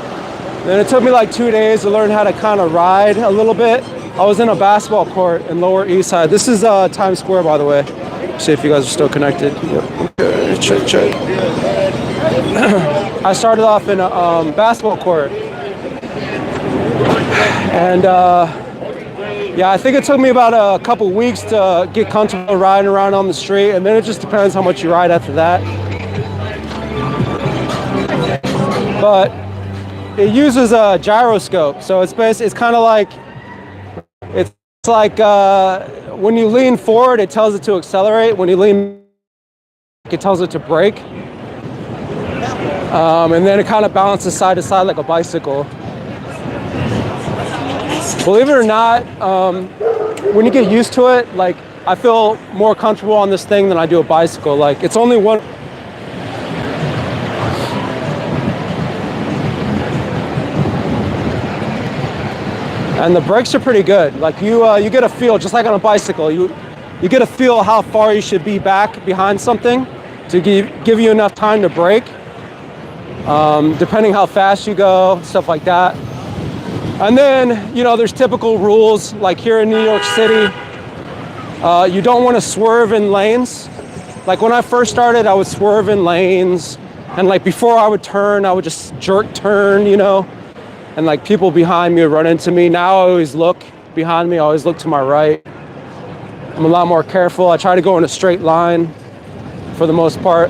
Then it took me like 2 days to learn how to kind of ride a little bit. I was in a basketball court in Lower East Side. This is Times Square, by the way. See if you guys are still connected. Yep. Okay, check. I started off in a basketball court. And yeah, I think it took me about a couple weeks to get comfortable riding around on the street, and then it just depends how much you ride after that. But it uses a gyroscope, so it's kind of like when you lean forward, it tells it to accelerate. When you lean back, it tells it to brake, and then it kind of balances side to side like a bicycle. Believe it or not, when you get used to it, like I feel more comfortable on this thing than I do a bicycle. Like it's only one. And the brakes are pretty good. Like you get a feel, just like on a bicycle, you get a feel how far you should be back behind something to give you enough time to brake. Depending how fast you go, stuff like that. And then, you know, there's typical rules, like here in New York City, you don't want to swerve in lanes. Like when I first started, I would swerve in lanes, and like before I would turn, I would just jerk turn, you know, and like people behind me would run into me. Now I always look behind me, I always look to my right. I'm a lot more careful. I try to go in a straight line for the most part.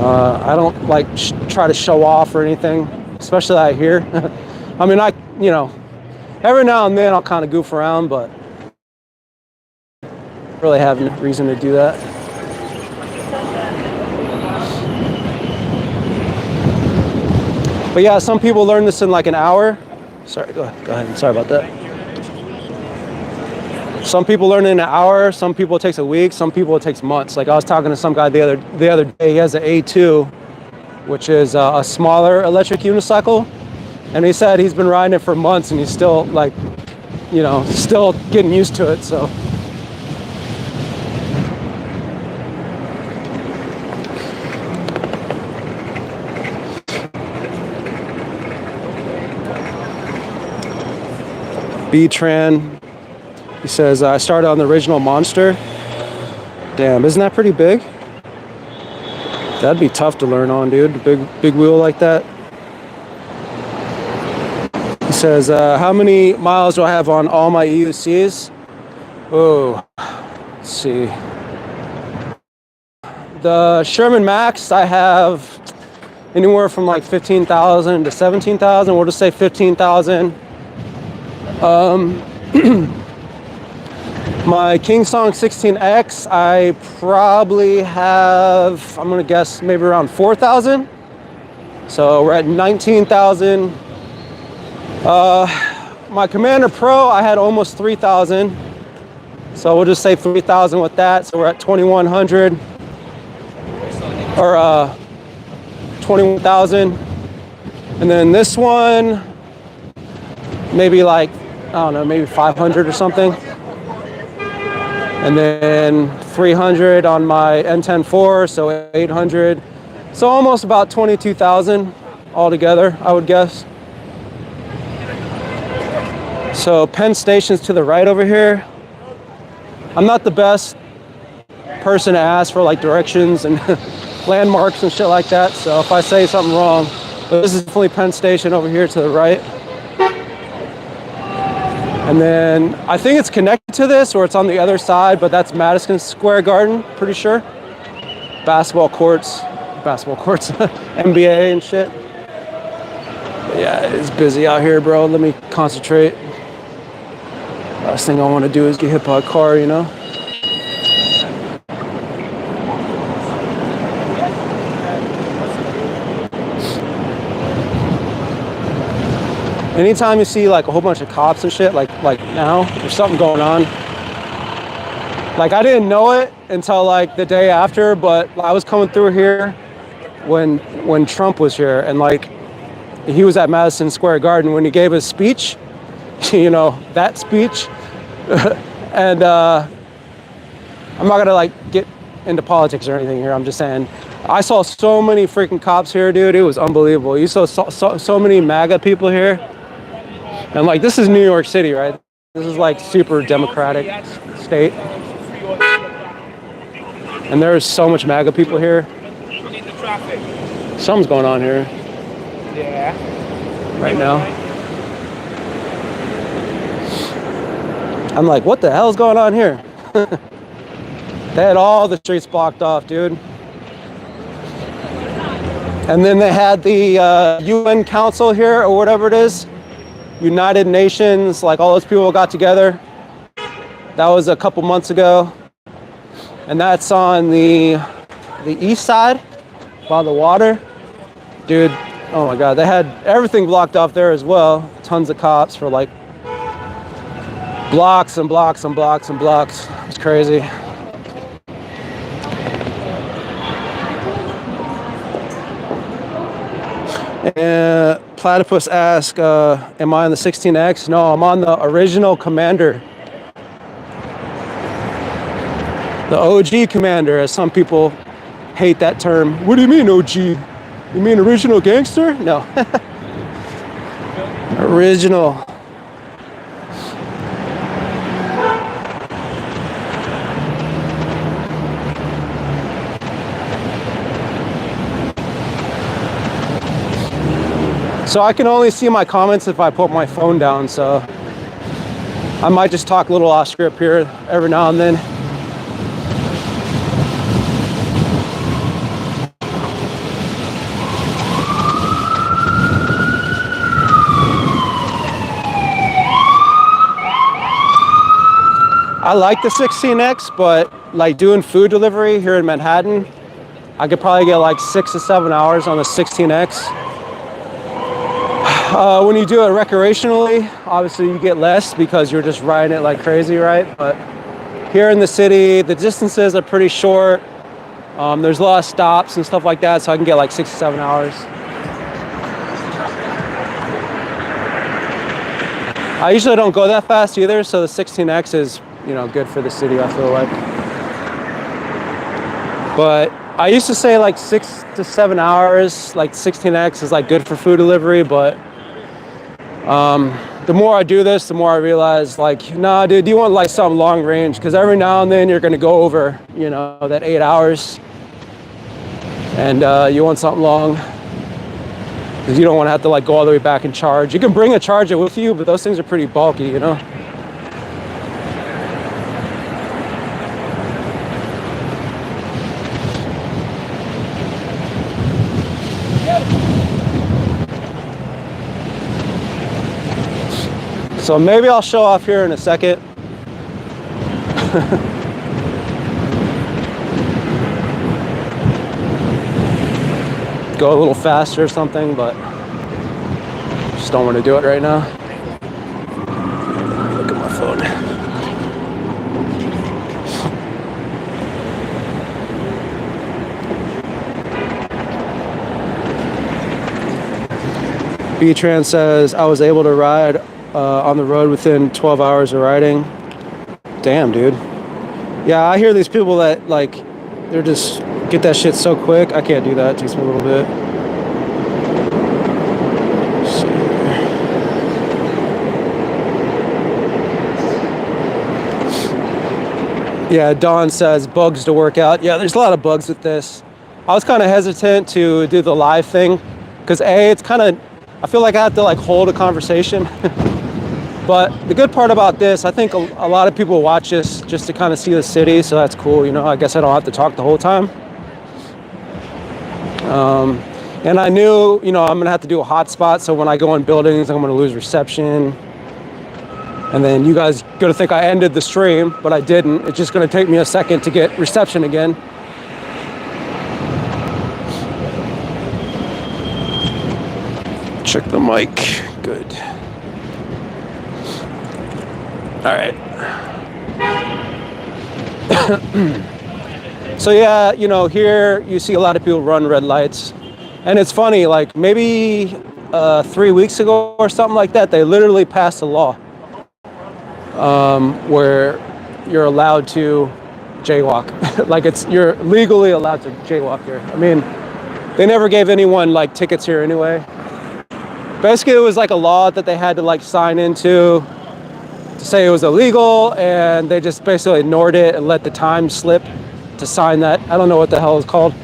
I don't like try to show off or anything, especially out here. I mean, you know, every now and then I'll kind of goof around, but really have no reason to do that. But yeah, some people learn this in like an hour. Sorry, go ahead. Sorry about that. Some people learn it in an hour. Some people it takes a week. Some people it takes months. Like I was talking to some guy the other day. He has an A2, which is a smaller electric unicycle, and he said he's been riding it for months and he's still like, you know, still getting used to it. So. B-Tran, he says, I started on the original Monster. Damn, isn't that pretty big? That'd be tough to learn on, dude. Big wheel like that. He says, how many miles do I have on all my EUCs? Oh, let's see. The Sherman Max, I have anywhere from like 15,000 to 17,000. We'll just say 15,000. My King Song 16X, I probably have, I'm gonna guess maybe around 4,000. So we're at 19,000. My Commander Pro, I had almost 3,000. So we'll just say 3,000 with that. So we're at 2,100 or 21,000. And then this one, maybe like, I don't know, maybe 500 or something. And then 300 on my N10-4, so 800. So almost about 22,000 altogether, I would guess. So Penn Station's to the right over here. I'm not the best person to ask for like directions and landmarks and shit like that. So if I say something wrong, but this is definitely Penn Station over here to the right. And then I think it's connected to this or it's on the other side, but that's Madison Square Garden, pretty sure. Basketball courts, NBA and shit. But yeah, it's busy out here, bro. Let me concentrate. Last thing I want to do is get hit by a car, you know? Anytime you see like a whole bunch of cops and shit, like now, there's something going on. Like I didn't know it until like the day after, but I was coming through here when Trump was here, and like he was at Madison Square Garden when he gave his speech, you know, that speech. And I'm not gonna like get into politics or anything here. I'm just saying, I saw so many freaking cops here, dude. It was unbelievable. You saw so many MAGA people here. And like, this is New York City, right? This is like super democratic state. And there's so much MAGA people here. Something's going on here. Yeah. Right now. I'm like, what the hell is going on here? They had all the streets blocked off, dude. And then they had the UN Council here, or whatever it is. United Nations, like all those people got together. That was a couple months ago. And that's on the east side, by the water. Dude, oh my God, they had everything blocked off there as well. Tons of cops for like Blocks and blocks and blocks and blocks. It's crazy. And Platypus asks, am I on the 16X? No, I'm on the original Commander. The OG Commander, as some people hate that term. What do you mean OG? You mean original gangster? No. Original. So I can only see my comments if I put my phone down, so I might just talk a little off script here every now and then. I like the 16X, but like doing food delivery here in Manhattan, I could probably get like 6 to 7 hours on the 16X. When you do it recreationally, obviously you get less because you're just riding it like crazy, right? But here in the city, the distances are pretty short. There's a lot of stops and stuff like that, so I can get like 6 to 7 hours. I usually don't go that fast either, so the 16X is, you know, good for the city, I feel like. But I used to say like 6 to 7 hours, like 16X is like good for food delivery, but the more I do this, the more I realize like, nah, dude, you want like some long range, because every now and then you're gonna go over, you know, that 8 hours, and you want something long, because you don't want to have to like go all the way back and charge. You can bring a charger with you, but those things are pretty bulky, you know. So maybe I'll show off here in a second. Go a little faster or something, but just don't want to do it right now. Look at my phone. B-Tran says, I was able to ride on the road within 12 hours of riding. Damn, dude. Yeah, I hear these people that like, they're just get that shit so quick. I can't do that. It takes me a little bit. Yeah, Dawn says bugs to work out. Yeah, there's a lot of bugs with this. I was kind of hesitant to do the live thing because it's kind of, I feel like I have to like hold a conversation. But the good part about this, I think a lot of people watch this just to kind of see the city, so that's cool, you know. I guess I don't have to talk the whole time. And I knew, you know, I'm gonna have to do a hotspot, so when I go in buildings, I'm gonna lose reception. And then you guys gonna think I ended the stream, but I didn't. It's just gonna take me a second to get reception again. Check the mic, good. All right. So yeah, you know, here you see a lot of people run red lights. And it's funny, like maybe 3 weeks ago or something like that, they literally passed a law where you're allowed to jaywalk. Like you're legally allowed to jaywalk here. I mean, they never gave anyone like tickets here anyway. Basically, it was like a law that they had to like sign into to say it was illegal, and they just basically ignored it and let the time slip to sign that. I don't know what the hell it's called.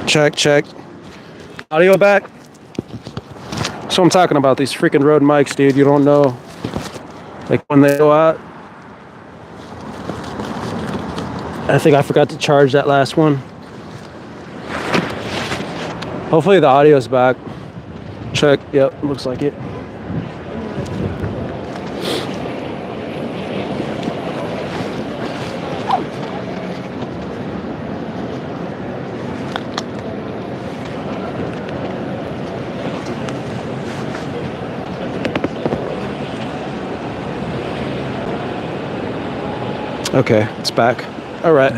Check, check. Audio back. So I'm talking about these freaking Rode mics, dude. You don't know, like when they go out. I think I forgot to charge that last one. Hopefully the audio's back. Check. Yep, looks like it. Okay, it's back. All right.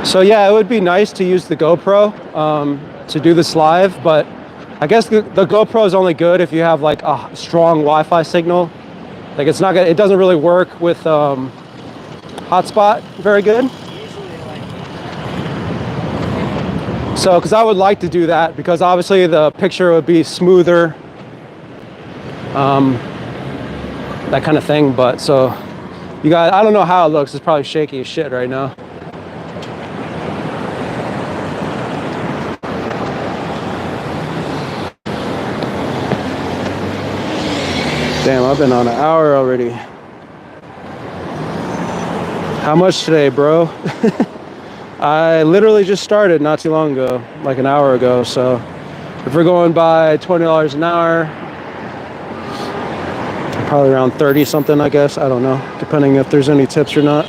So yeah, it would be nice to use the GoPro to do this live, but I guess the GoPro is only good if you have like a strong Wi-Fi signal. Like it's not gonna, it doesn't really work with hotspot very good. So, because I would like to do that, because obviously the picture would be smoother, that kind of thing. But so, you guys, I don't know how it looks. It's probably shaky as shit right now. Damn, I've been on an hour already. How much today, bro? I literally just started not too long ago, like an hour ago. So if we're going by $20 an hour, probably around 30 something, I guess. I don't know, depending if there's any tips or not.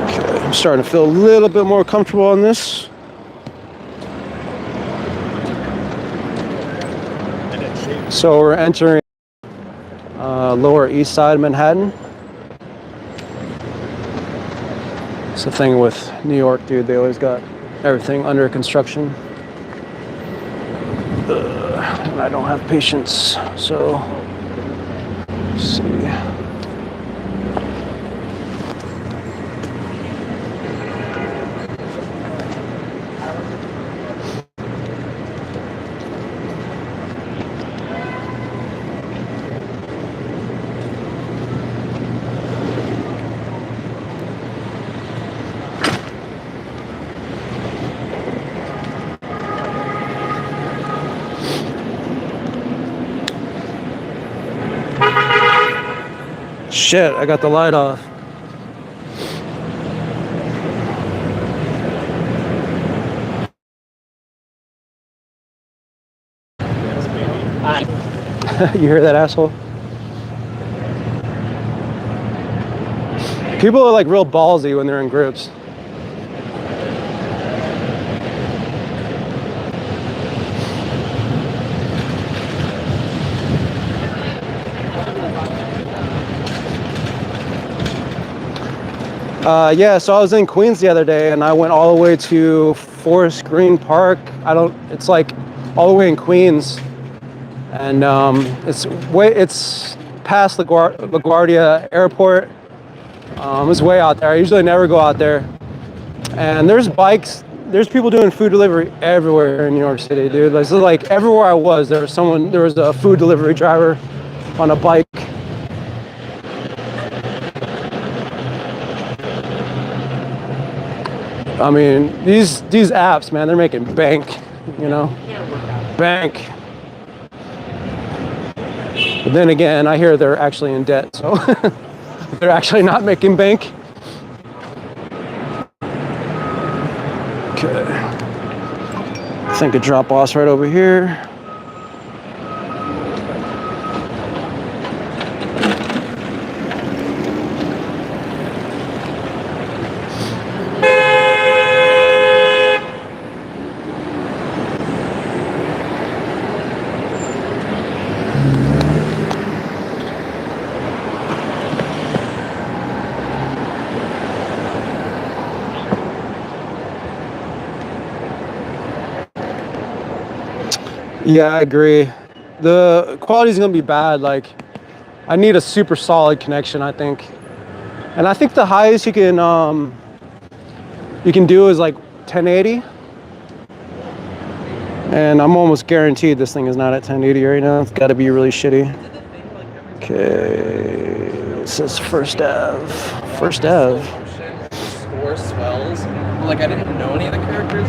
Okay, I'm starting to feel a little bit more comfortable on this. So we're entering Lower East Side Manhattan. It's the thing with New York, dude. They always got everything under construction. And I don't have patience, so let's see. Shit, I got the light off. You hear that, asshole? People are like real ballsy when they're in groups. Yeah, so I was in Queens the other day and I went all the way to Forest Green Park. It's like all the way in Queens. And it's past LaGuardia Airport. It's way out there. I usually never go out there. And there's bikes, there's people doing food delivery everywhere in New York City, dude. It's like everywhere I was, there was a food delivery driver on a bike. I mean, these apps, man, they're making bank, you know, bank. But then again, I hear they're actually in debt, so they're actually not making bank. Okay. I think a drop off's right over here. Yeah, I agree. the quality is gonna be bad. Like, I need a super solid connection, I think. And I think the highest you can do is like 1080. And I'm almost guaranteed this thing is not at 1080 right now. It's got to be really shitty. Okay, it says First Ave. First Ave. Score swells. Like, I didn't know any of the characters.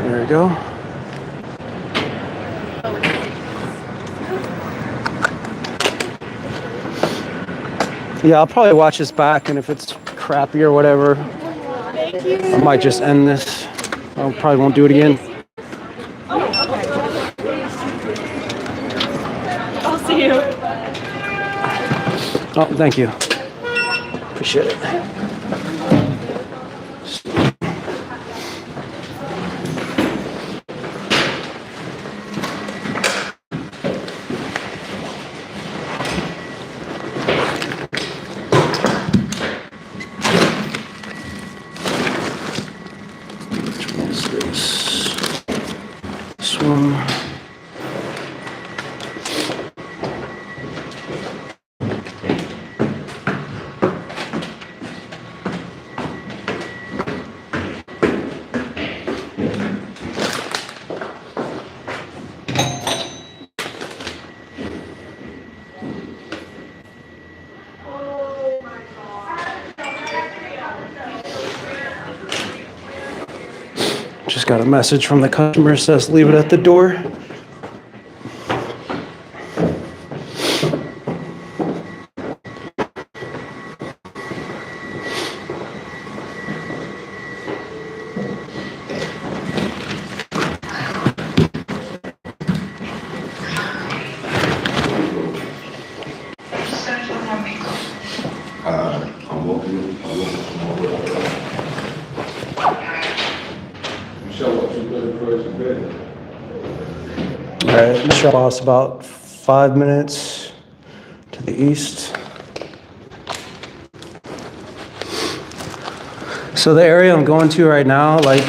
There we go. Yeah, I'll probably watch this back, and if it's crappy or whatever, I might just end this. I probably won't do it again. I'll see you. Oh, thank you. Appreciate it. Swim. Just got a message from the customer, says leave it at the door. Alright, shut off about 5 minutes to the east. So the area I'm going to right now, like,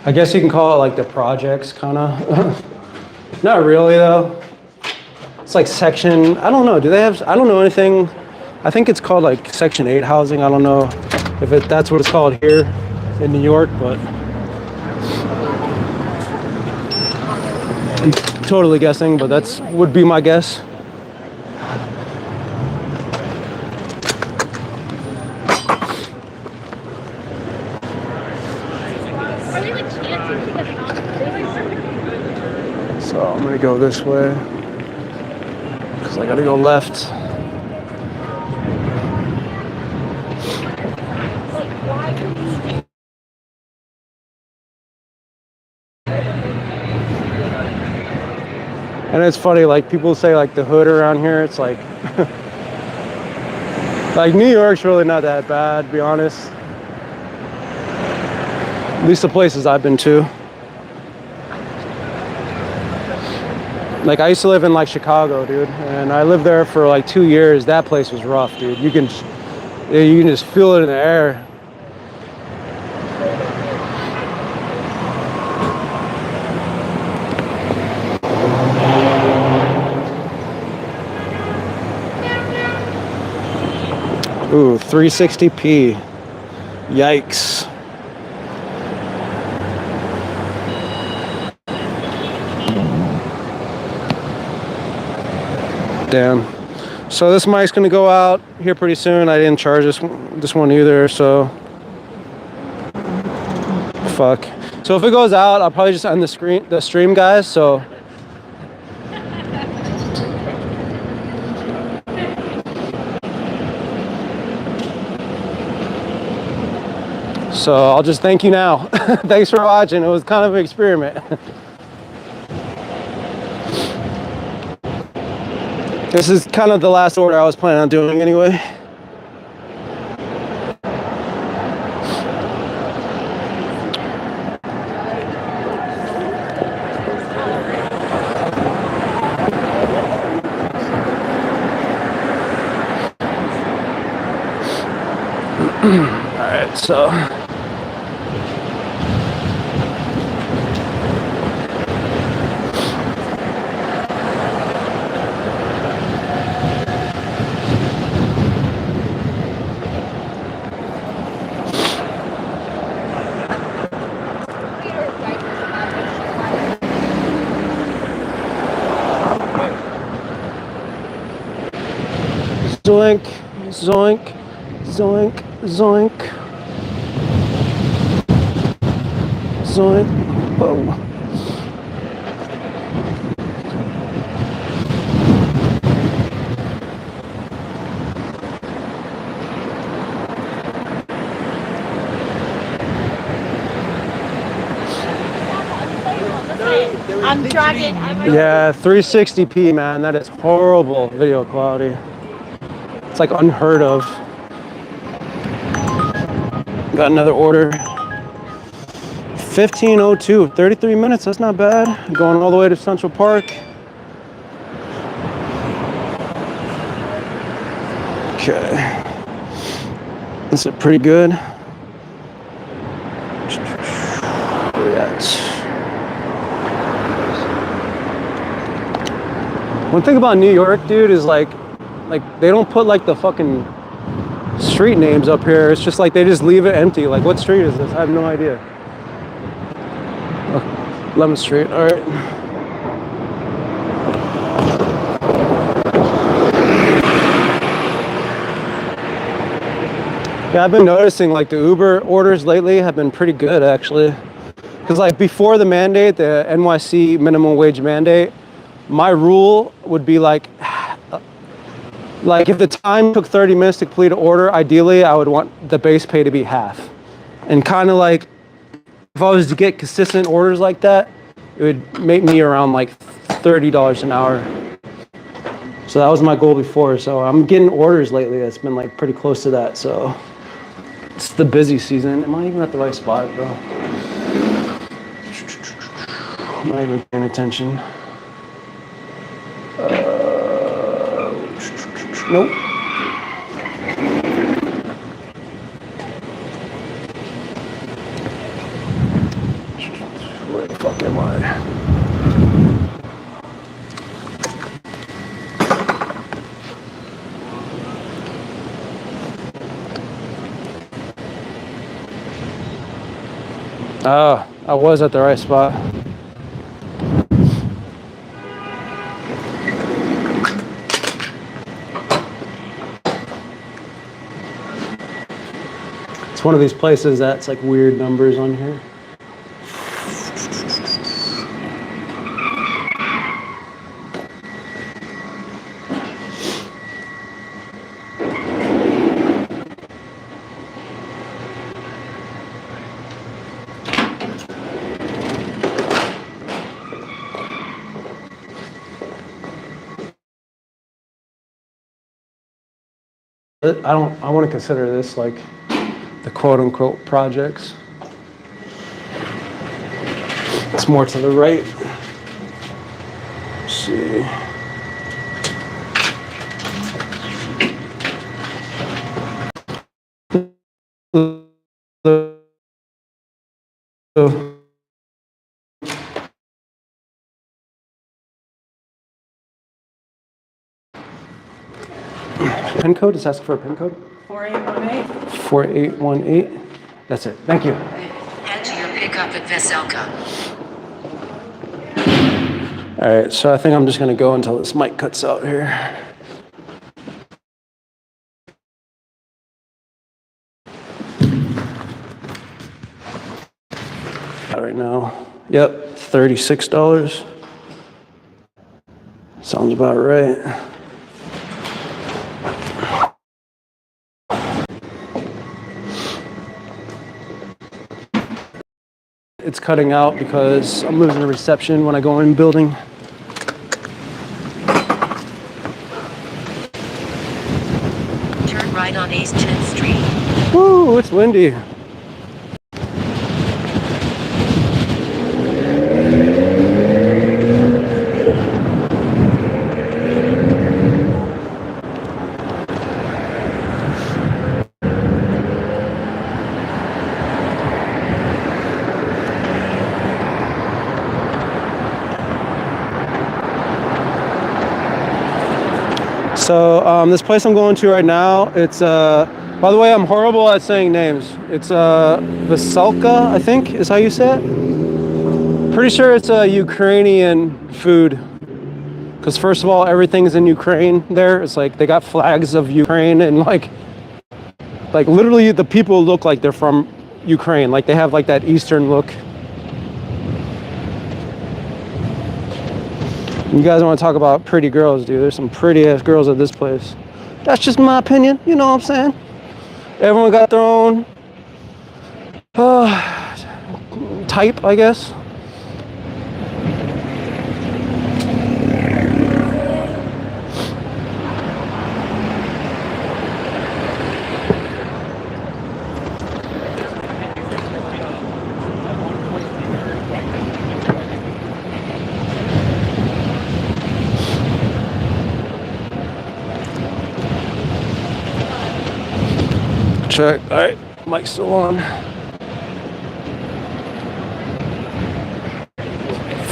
I guess you can call it like the projects, kind of. Not really though. It's like section, I don't know, do they have, I don't know anything. I think it's called like Section 8 housing. I don't know if that's what it's called here in New York, but I'm totally guessing, but that's would be my guess. So I'm gonna go this way because I gotta go left. And it's funny, like people say like the hood around here, it's like, like New York's really not that bad, to be honest. At least the places I've been to. Like I used to live in like Chicago, dude, and I lived there for like 2 years. That place was rough, dude. You can just feel it in the air. Ooh, 360p. Yikes. Damn. So this mic's gonna go out here pretty soon. I didn't charge this one either, so fuck. So if it goes out, I'll probably just end the stream, guys. So I'll just thank you now. Thanks for watching. It was kind of an experiment. This is kind of the last order I was planning on doing anyway. right, so. Zoink, zoink, zoink, zoink, zoink. Whoa. I'm dragging. Yeah, 360p, man. That is horrible video quality. It's like unheard of. Got another order. 15:02, 33 minutes. That's not bad. Going all the way to Central Park. Okay. This is pretty good. Where we at? One thing about New York, dude, is like they don't put like the fucking street names up here. It's just like they just leave it empty. Like, what street is this? I have no idea. Oh, Lemon Street. All right. Yeah, I've been noticing like the Uber orders lately have been pretty good actually. Because like before the mandate, the NYC minimum wage mandate, my rule would be like if the time took 30 minutes to complete an order, ideally I would want the base pay to be half. And kind of like, if I was to get consistent orders like that, it would make me around like $30 an hour. So that was my goal before. So I'm getting orders lately that's been like pretty close to that. So it's the busy season. Am I even at the right spot, bro? I'm not even paying attention. Nope. Where the fuck am I? Oh, I was at the right spot. It's one of these places that's like weird numbers on here. I want to consider this like the quote unquote projects. It's more to the right. Let's see. Pin code? It's asking for a pin code? 4818. 4818. That's it. Thank you. Head to your pickup at Veselka. All right, so I think I'm just gonna go until this mic cuts out here. Right now, yep, $36. Sounds about right. It's cutting out because I'm losing the reception when I go in the building. Turn right on East 10th Street. Woo, it's windy. So this place I'm going to right now, it's by the way, I'm horrible at saying names. It's Veselka, I think is how you say it. Pretty sure it's a Ukrainian food. Because first of all, everything's in Ukraine there. It's like they got flags of Ukraine and like literally the people look like they're from Ukraine. Like they have like that Eastern look. You guys want to talk about pretty girls, dude. There's some pretty ass girls at this place. That's just my opinion. You know what I'm saying? Everyone got their own type, I guess. Check. All right, mic's still on.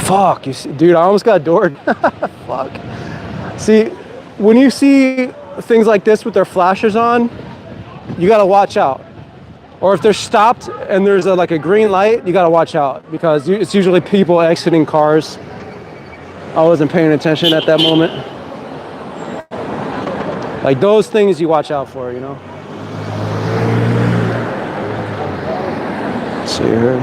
Fuck, you see, dude, I almost got doored. Fuck. See, when you see things like this with their flashers on, you gotta watch out. Or if they're stopped and there's like a green light, you gotta watch out because it's usually people exiting cars. I wasn't paying attention at that moment. Like those things you watch out for, you know? Let's see here.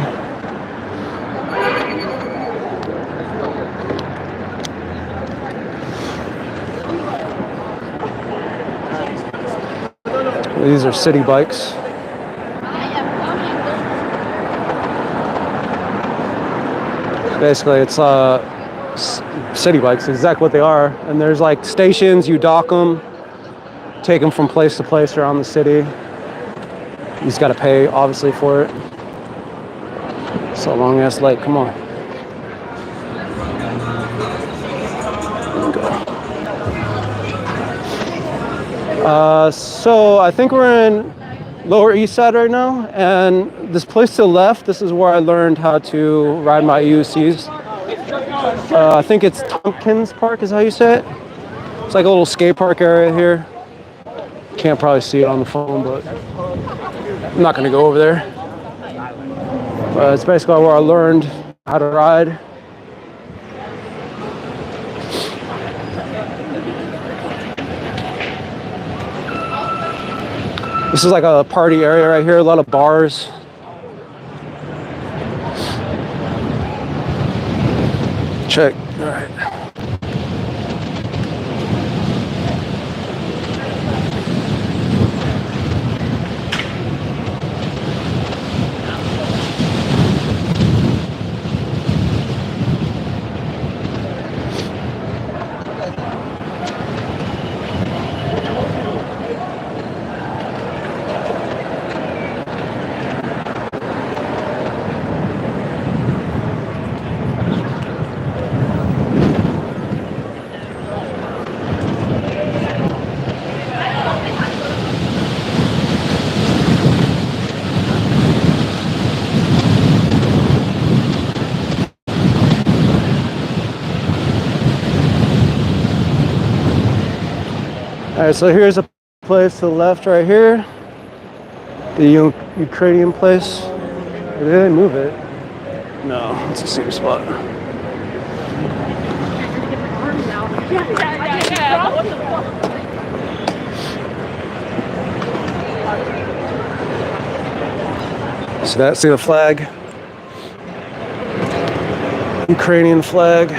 These are city bikes. Basically, it's city bikes, exactly what they are. And there's like stations, you dock them, take them from place to place around the city. You just gotta pay, obviously, for it. So long ass light, come on. So I think we're in Lower East Side right now, and this place to the left, this is where I learned how to ride my EUCs. I think it's Tompkins Park is how you say it. It's like a little skate park area here. Can't probably see it on the phone, but I'm not gonna go over there. It's basically where I learned how to ride. This is like a party area right here, a lot of bars. Check, all right. All right, so here's a place to the left right here. The Ukrainian place. Did they move it? No, it's the same spot. See that? See the flag? Ukrainian flag.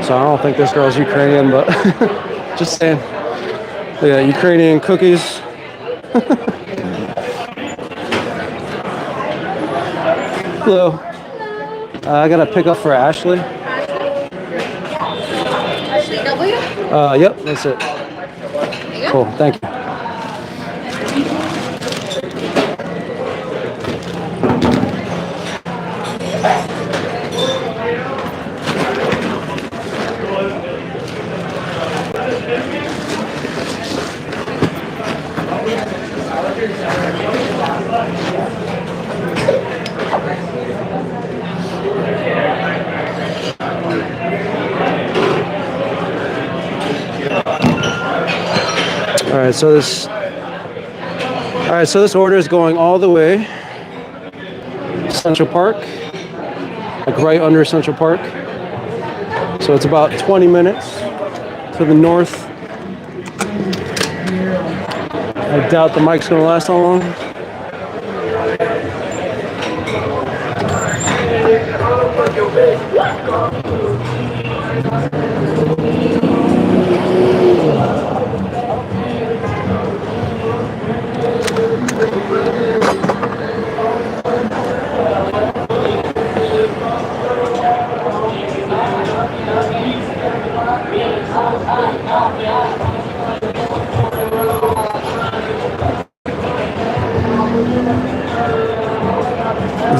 So I don't think this girl's Ukrainian, but just saying. Yeah, Ukrainian cookies. Hello. I got to pick up for Ashley. Yep, that's it. Cool, thank you. All right, so this order is going all the way Central Park, like right under Central Park. So it's about 20 minutes to the north. I doubt the mic's gonna last that long.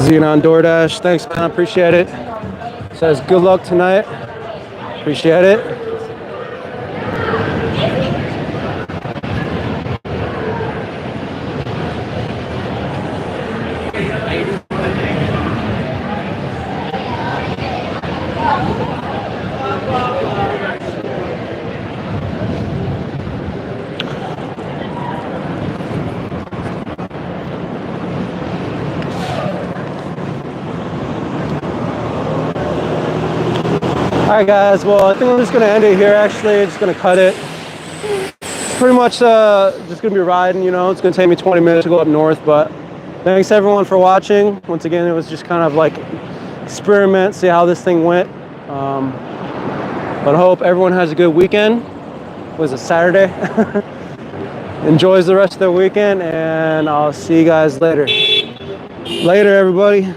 Xenon DoorDash, thanks man, appreciate it. Says good luck tonight, appreciate it. All right guys, well I think I'm just gonna end it here actually, just gonna cut it. Pretty much just gonna be riding, you know, it's gonna take me 20 minutes to go up north, but thanks everyone for watching. Once again, it was just kind of like experiment, see how this thing went. But I hope everyone has a good weekend. It was a Saturday. Enjoys the rest of the weekend and I'll see you guys later. Later everybody.